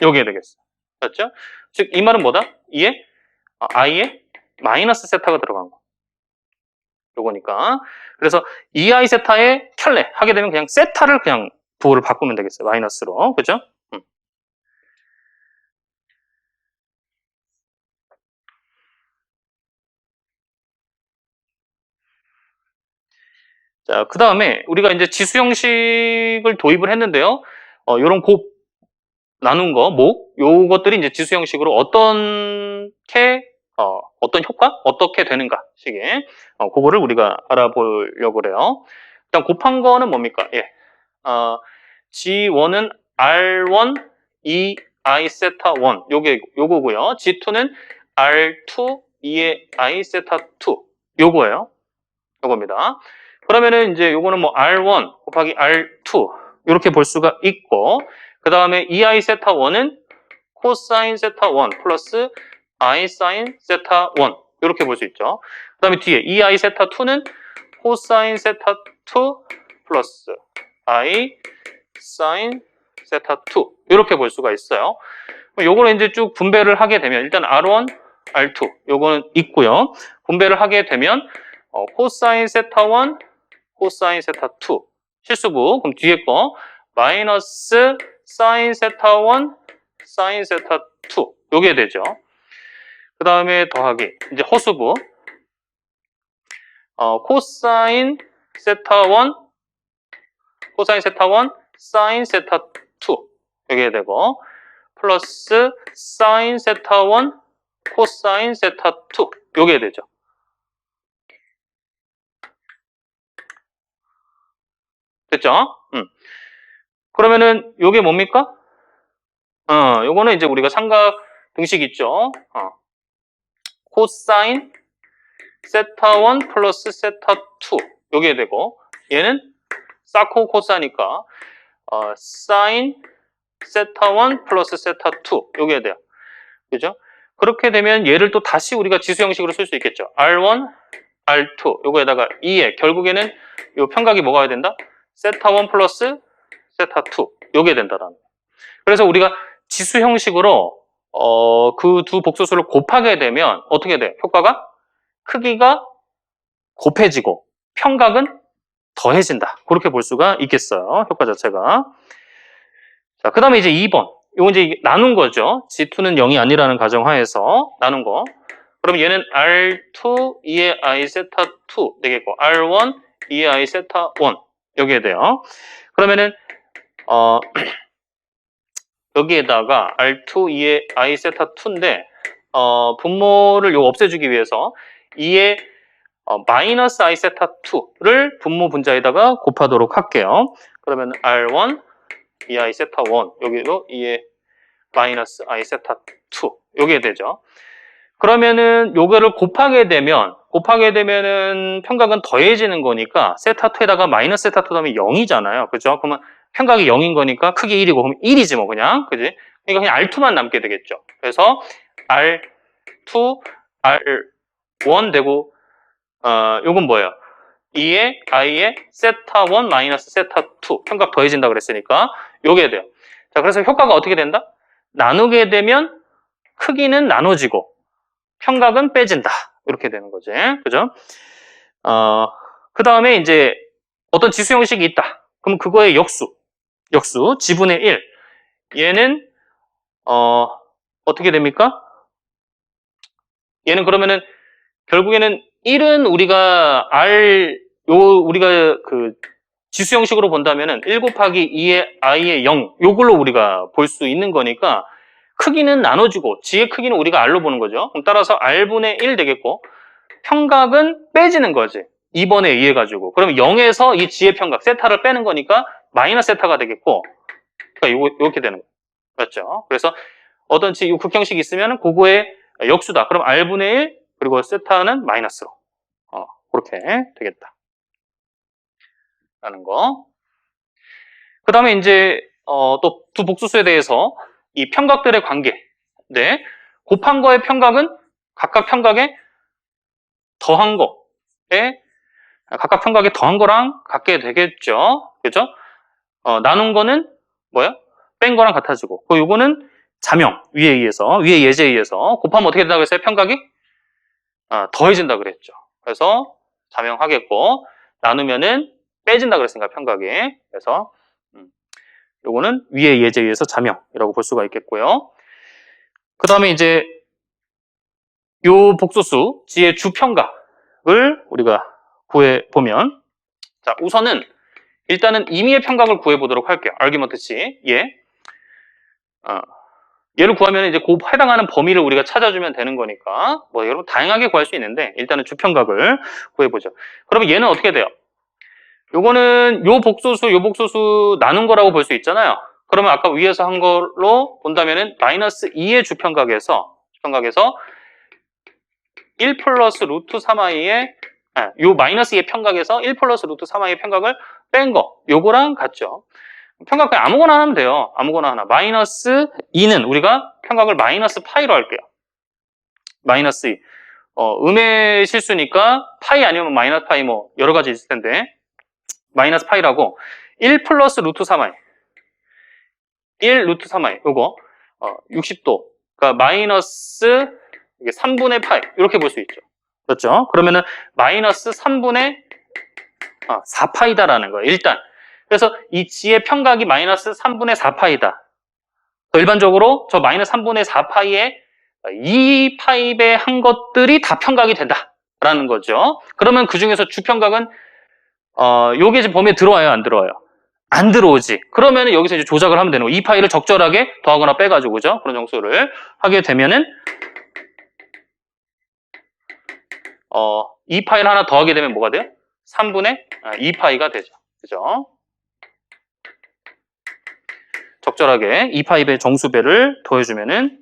요게 되겠어. 맞죠? 즉 이 말은 뭐다? 이에 i에 마이너스 세타가 들어간 거. 요거니까. 그래서 2i 세타의 켤레 하게 되면 그냥 세타를 그냥 부호를 바꾸면 되겠어요. 마이너스로. 그죠? 자, 그 다음에 우리가 이제 지수 형식을 도입을 했는데요. 요런 곱 나눈 거, 요것들이 이제 지수 형식으로 어떤 효과? 어떻게 되는가 식의 그거를 우리가 알아보려고 그래요. 일단 곱한 거는 뭡니까? 예. G1은 R1, I 세타 1. 요거고요. G2는 R2, 2의 I 세타 2. 요거예요. 요겁니다. 그러면은 이제 요거는 뭐 R1 곱하기 R2 이렇게 볼 수가 있고 그 다음에 2i 세타 1은 코사인 세타 1 플러스 i 사인 세타 1 이렇게 볼 수 있죠. 그 다음에 뒤에 2i 세타 2는 코사인 세타 2 플러스 i 사인 세타 2 이렇게 볼 수가 있어요. 요거는 이제 쭉 분배를 하게 되면 일단 R1, R2 요거는 있고요. 분배를 하게 되면 코사인 세타 1, 코사인 세타 2 실수부 그럼 뒤에 거 마이너스 사인 세타 1, 사인 세타 2 요게 되죠. 그 다음에 더하기 이제 허수부 코사인 세타 1, 코사인 세타 1, 사인 세타 2 요게 되고 플러스 사인 세타 1, 코사인 세타 2 요게 되죠. 됐죠? 그러면은 요게 뭡니까? 요거는 이제 우리가 삼각 등식 있죠. 코사인 세타 1 플러스 세타 2 요게 되고 얘는 사코 코사니까 사인 세타 1 플러스 세타 2 요게 돼요. 그죠? 그렇게 되면 얘를 또 다시 우리가 지수 형식으로 쓸 수 있겠죠. R1, R2 요거에다가 2에 결국에는 요 평각이 뭐가 해야 된다? 세타 1 플러스 세타 2 요게 된다라는 거예요. 그래서 우리가 지수 형식으로 그 두 복소수를 곱하게 되면 어떻게 돼? 효과가 크기가 곱해지고 평각은 더해진다. 그렇게 볼 수가 있겠어요. 효과 자체가. 자, 그 다음에 이제 2번. 요거 이제 나눈 거죠. G2는 0이 아니라는 가정하에서 나눈 거. 그럼 얘는 R2 2의 I 세타 2 되겠고 R1 2의 I 세타 1 여기에 돼요. 그러면은 여기에다가 R2 2의 I 세타 2인데 분모를 요 없애주기 위해서 2의 마이너스 I 세타 2를 분모 분자에다가 곱하도록 할게요. 그러면 R1 2I 세타 1 여기도 2의 마이너스 I 세타 2 여기에 되죠. 그러면은 요거를 곱하게 되면은 평각은 더해지는 거니까 세타 2에다가 마이너스 세타 2 하면 0이잖아요. 그죠? 그러면 평각이 0인 거니까 크기 1이고 그럼 1이지 뭐 그냥. 그지? 그러니까 그냥 R2만 남게 되겠죠. 그래서 R2, R1 되고 요건 뭐예요? 2의 I의 세타 1 마이너스 세타 2 평각 더해진다 그랬으니까 요게 돼요. 자, 그래서 효과가 어떻게 된다? 나누게 되면 크기는 나눠지고 평각은 빼진다. 이렇게 되는 거지. 그죠? 그 다음에 이제 어떤 지수 형식이 있다. 그럼 그거의 역수, 지분의 1. 얘는, 어떻게 됩니까? 얘는 그러면은, 결국에는 1은 우리가 우리가 그 지수 형식으로 본다면은 1 곱하기 2의 I의 0, 요걸로 우리가 볼 수 있는 거니까 크기는 나눠주고 G의 크기는 우리가 R로 보는 거죠. 그럼 따라서 R분의 1 되겠고 평각은 빼지는 거지. 2번에 의해 가지고. 그러면 0에서 이 G의 평각, 세타를 빼는 거니까 마이너스 세타가 되겠고 그러니까 이렇게 되는 거예요. 맞죠? 그래서 어떤 이 극형식이 있으면 그거의 역수다. 그럼 R분의 1 그리고 세타는 마이너스로. 그렇게 되겠다. 라는 거. 그 다음에 이제 또 두 복수수에 대해서 이 평각들의 관계. 네. 곱한 거의 평각은 각각 평각에 더한 거에 각각 평각에 더한 거랑 같게 되겠죠. 그죠? 나눈 거는 뭐야? 뺀 거랑 같아지고. 요거는 자명 위에 예제에 의해서 곱하면 어떻게 된다고 했어요? 평각이 더해진다 그랬죠. 그래서 자명하겠고 나누면은 빼진다 그랬으니까 평각이. 그래서 요거는 위의 예제에 의해서 자명이라고 볼 수가 있겠고요. 그 다음에 이제 요 복소수 G의 주평각을 우리가 구해보면 자 우선은 일단은 임의의 평각을 구해보도록 할게요. 아르규먼트 C. 얘를 구하면 이제 그 해당하는 범위를 우리가 찾아주면 되는 거니까 뭐 여러분 다양하게 구할 수 있는데 일단은 주평각을 구해보죠. 그러면 얘는 어떻게 돼요? 요거는 요 복소수 나눈 거라고 볼 수 있잖아요. 그러면 아까 위에서 한 걸로 본다면은 마이너스 2의 주평각에서 1 플러스 루트 3i의 요 마이너스 2의 평각에서 1 플러스 루트 3i의 평각을 뺀 거 요거랑 같죠. 평각 그냥 아무거나 하면 돼요. 아무거나 하나. 마이너스 2는 우리가 평각을 마이너스 파이로 할게요. 마이너스 2. 음의 실수니까 파이 아니면 마이너스 파이 뭐 여러 가지 있을 텐데 마이너스 파이라고 1 플러스 루트 3i 1 루트 3i 요거 60도 그러니까 마이너스 3분의 파이 이렇게 볼 수 있죠. 그렇죠? 그러면은 마이너스 3분의 4파이다라는 거예요. 일단 그래서 이 G의 평각이 마이너스 3분의 4파이다. 일반적으로 저 마이너스 3분의 4파이에 2파이배 한 것들이 다 평각이 된다라는 거죠. 그러면 그 중에서 주평각은 요게 지금 범위에 들어와요, 안 들어와요? 안 들어오지. 그러면 여기서 이제 조작을 하면 되는 거예요. 2파이를 적절하게 더하거나 빼가지고, 그죠? 그런 정수를 하게 되면은 2파이를 하나 더하게 되면 뭐가 돼요? 3분의 2파이가 되죠. 그죠? 적절하게 2파이배 정수배를 더해주면은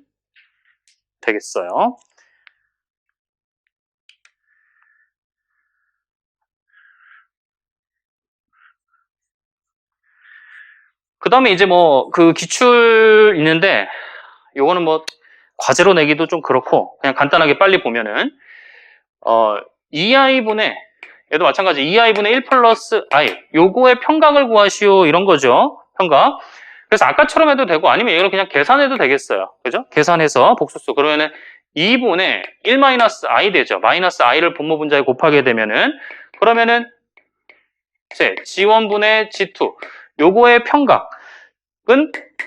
되겠어요. 그 다음에 이제 뭐 그 기출 있는데 요거는 뭐 과제로 내기도 좀 그렇고 그냥 간단하게 빨리 보면은 2i분의 얘도 마찬가지 2i분의 1 플러스 i 요거의 평각을 구하시오 이런 거죠. 평각. 그래서 아까처럼 해도 되고 아니면 이걸 그냥 계산해도 되겠어요. 그죠? 계산해서 복수수 그러면은 2분의 1 마이너스 i 되죠. 마이너스 i를 분모 분자에 곱하게 되면은 그러면은 G1분의 G2 요거의 평각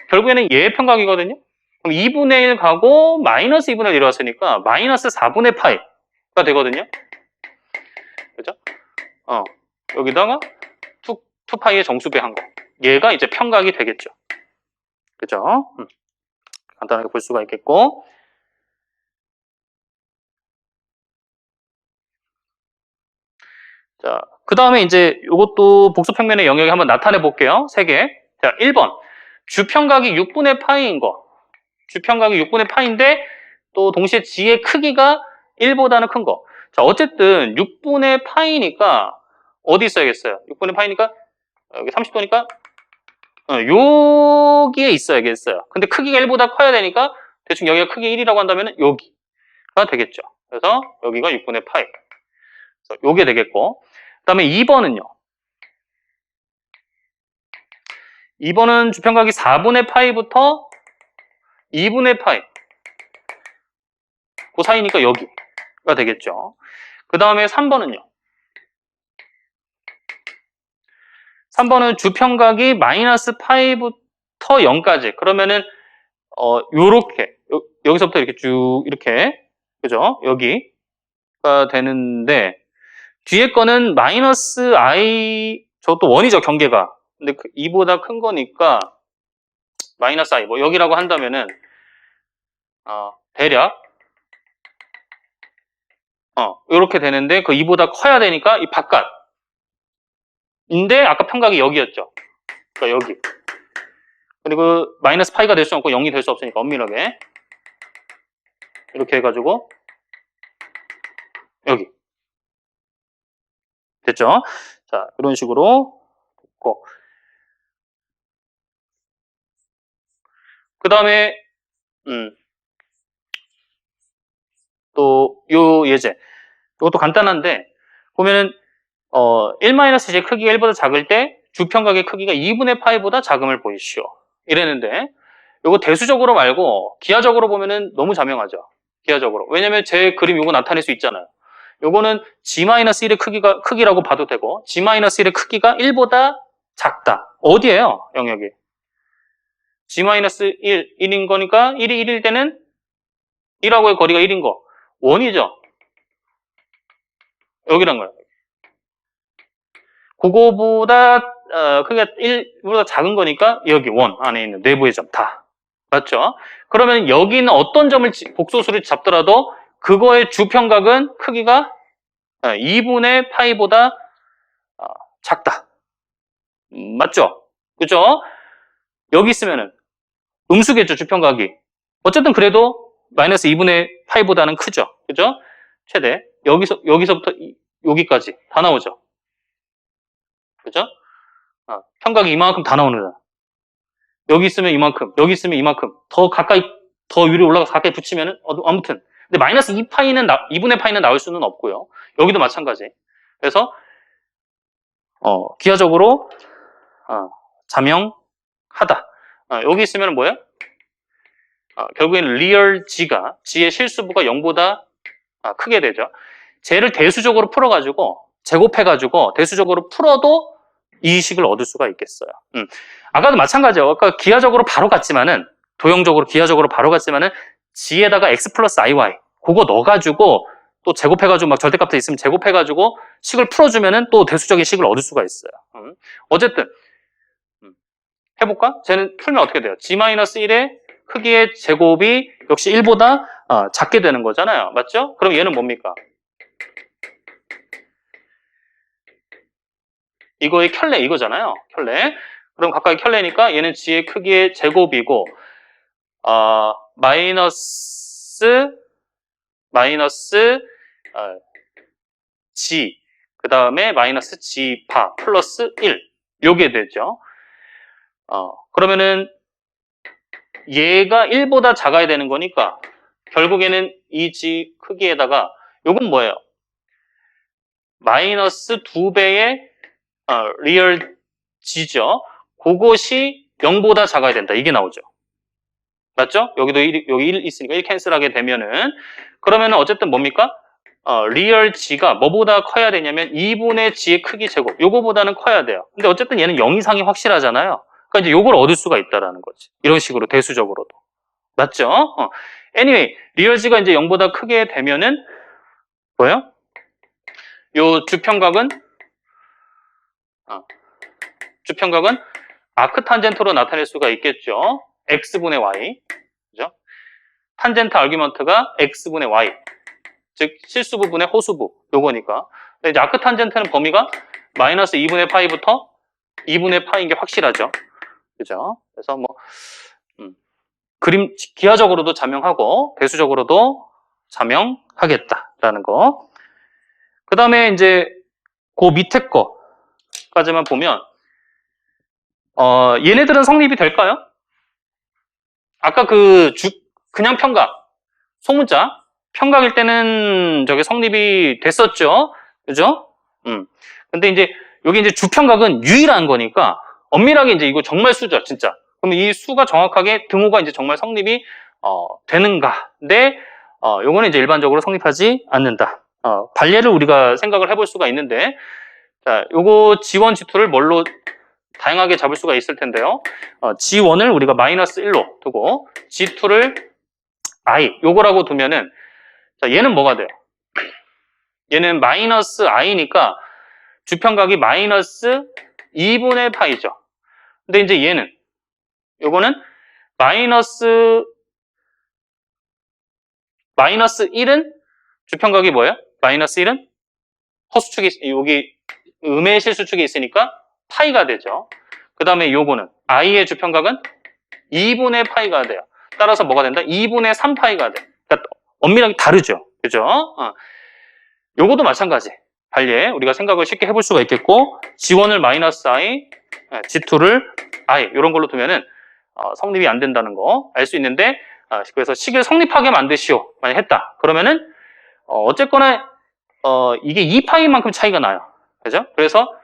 결국에는 얘의 평각이거든요. 그럼 2분의 1 가고 마이너스 2분의 1 이루었으니까 마이너스 4분의 파이가 되거든요. 그죠? 여기다가 2파이의 정수배한 거. 얘가 이제 평각이 되겠죠. 그죠? 간단하게 볼 수가 있겠고. 자, 그 다음에 이제 이것도 복수평면의 영역에 한번 나타내 볼게요. 3개. 자, 1번. 주평각이 6분의 파이인 거. 주평각이 6분의 파이인데 또 동시에 G의 크기가 1보다는 큰 거. 자, 어쨌든 6분의 파이니까 어디 있어야겠어요? 6분의 파이니까 여기 30도니까 여기에 있어야겠어요. 근데 크기가 1보다 커야 되니까 대충 여기가 크기 1이라고 한다면 여기가 되겠죠. 그래서 여기가 6분의 파이. 그래서 요게 되겠고. 그 다음에 2번은요. 2번은 주평각이 4분의 파이부터 2분의 파이. 그 사이니까 여기가 되겠죠. 그 다음에 3번은요. 3번은 주평각이 마이너스 파이부터 0까지. 그러면은, 요렇게. 여기서부터 이렇게 쭉, 이렇게. 그죠? 여기가 되는데, 뒤에 거는 마이너스 i, 저것도 원이죠, 경계가. 근데 2보다 큰 거니까, 마이너스 i, 뭐, 여기라고 한다면은, 대략, 요렇게 되는데, 그 2보다 커야 되니까, 이 바깥. 인데, 아까 평각이 여기였죠. 그러니까 여기. 그리고 마이너스 파이가 될 수 없고 0이 될 수 없으니까 엄밀하게. 이렇게 해가지고, 여기. 됐죠? 자, 이런 식으로. 됐고. 그 다음에, 또, 요 예제. 이것도 간단한데, 보면은, 1-j 크기가 1보다 작을 때 주평각의 크기가 2분의 파이보다 작음을 보이시오. 이랬는데, 이거 대수적으로 말고 기하적으로 보면은 너무 자명하죠. 기하적으로. 왜냐면 제 그림 이거 나타낼 수 있잖아요. 요거는 g-1의 크기라고 봐도 되고, g-1의 크기가 1보다 작다. 어디예요? 영역이. g-1, 1인 거니까 1이 1일 때는 1하고의 거리가 1인 거. 원이죠. 여기란 거예요. 그거보다 크기가 1보다 작은 거니까 여기 원 안에 있는 내부의 점 다. 맞죠? 그러면 여기는 어떤 점을 복소수를 잡더라도 그거의 주평각은 크기가 2분의 파이보다 작다. 맞죠? 그죠? 여기 있으면은 음수겠죠, 주평각이. 어쨌든 그래도 마이너스 2분의 파이보다는 크죠. 그죠? 최대. 여기서부터 여기까지 다 나오죠. 그죠? 평각이 이만큼 다 나오는 거야. 여기 있으면 이만큼, 여기 있으면 이만큼. 더 가까이, 더 위로 올라가서 가까이 붙이면은, 아무튼. 근데 마이너스 2분의 파이는 나올 수는 없고요. 여기도 마찬가지. 그래서, 기하적으로, 자명하다. 여기 있으면 뭐예요? 결국에는 리얼 G의 실수부가 0보다 크게 되죠. 쟤를 대수적으로 풀어가지고, 제곱해가지고, 대수적으로 풀어도 이 식을 얻을 수가 있겠어요. 아까도 마찬가지예요. 아까 기하적으로 바로 갔지만은, 도형적으로 기하적으로 바로 갔지만은, G에다가 X 플러스 IY, 그거 넣어가지고, 또 제곱해가지고, 막 절대값도 있으면 제곱해가지고, 식을 풀어주면은 또 대수적인 식을 얻을 수가 있어요. 어쨌든, 해볼까? 쟤는 풀면 어떻게 돼요? G-1의 크기의 제곱이 역시 1보다 작게 되는 거잖아요. 맞죠? 그럼 얘는 뭡니까? 이거의 켤레 이거잖아요. 켤레. 그럼 가까이 켤레니까 얘는 G의 크기의 제곱이고 마이너스 G 그 다음에 마이너스 G 바 플러스 1 요게 되죠. 그러면은 얘가 1보다 작아야 되는 거니까 결국에는 이 G 크기에다가 요건 뭐예요? 마이너스 2배의 리얼 G죠. 그것이 0보다 작아야 된다. 이게 나오죠. 맞죠? 여기도 여기 1 있으니까 1 캔슬하게 되면은 그러면은 어쨌든 뭡니까? 리얼 G가 뭐보다 커야 되냐면 2분의 G의 크기 제곱. 요거보다는 커야 돼요. 근데 어쨌든 얘는 0 이상이 확실하잖아요. 그러니까 이제 요걸 얻을 수가 있다라는 거지. 이런 식으로 대수적으로도. 맞죠? anyway, 리얼즈가 이제 0보다 크게 되면은 뭐예요? 요 주평각은 주평각은 아크탄젠트로 나타낼 수가 있겠죠. x분의 y. 그죠? 탄젠트 아규먼트가 x분의 y. 즉 실수 부분의 호수부 요거니까. 근데 이제 아크탄젠트는 범위가 마이너스 2분의 파이부터 2분의 파이인 게 확실하죠. 그죠? 그래서 뭐 그림 기하적으로도 자명하고 배수적으로도 자명하겠다라는 거. 그 다음에 이제 그 밑에 거까지만 보면 얘네들은 성립이 될까요? 아까 그냥 평각 소문자 평각일 때는 저게 성립이 됐었죠. 그죠? 근데 이제 여기 이제 주평각은 유일한 거니까 엄밀하게 이제 이거 정말 수죠, 진짜. 그러면 이 수가 정확하게 등호가 이제 정말 성립이 되는가? 근데 요거는 이제 일반적으로 성립하지 않는다. 반례를 우리가 생각을 해볼 수가 있는데, 자, 요거 G1, G2를 뭘로 다양하게 잡을 수가 있을 텐데요. G1을 우리가 마이너스 1로 두고 G2를 I 요거라고 두면은 자, 얘는 뭐가 돼요? 얘는 마이너스 I니까 주평각이 마이너스 2분의 파이죠. 근데 이제 얘는 요거는 마이너스 1은 주평각이 뭐예요? 마이너스 1은 허수축이 여기 음의 실수축이 있으니까 파이가 되죠. 그 다음에 요거는 i의 주평각은 2분의 파이가 돼요. 따라서 뭐가 된다? 2분의 3파이가 돼. 그러니까 엄밀하게 다르죠. 그죠? 요거도 마찬가지. 반리에 우리가 생각을 쉽게 해볼 수가 있겠고 G1을 마이너스 i, G2를 i 이런 걸로 두면은 성립이 안 된다는 거 알 수 있는데 그래서 식을 성립하게 만드시오 만약 했다. 그러면은 어쨌거나 이게 2파이만큼 차이가 나요. 그죠? 그래서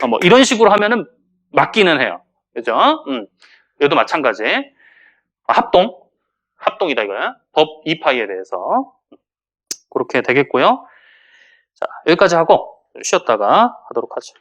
뭐 이런 식으로 하면은 맞기는 해요. 그죠? 얘도 마찬가지. 합동이다 이거야. 법 2파이에 대해서 그렇게 되겠고요. 자, 여기까지 하고 쉬었다가 하도록 하죠.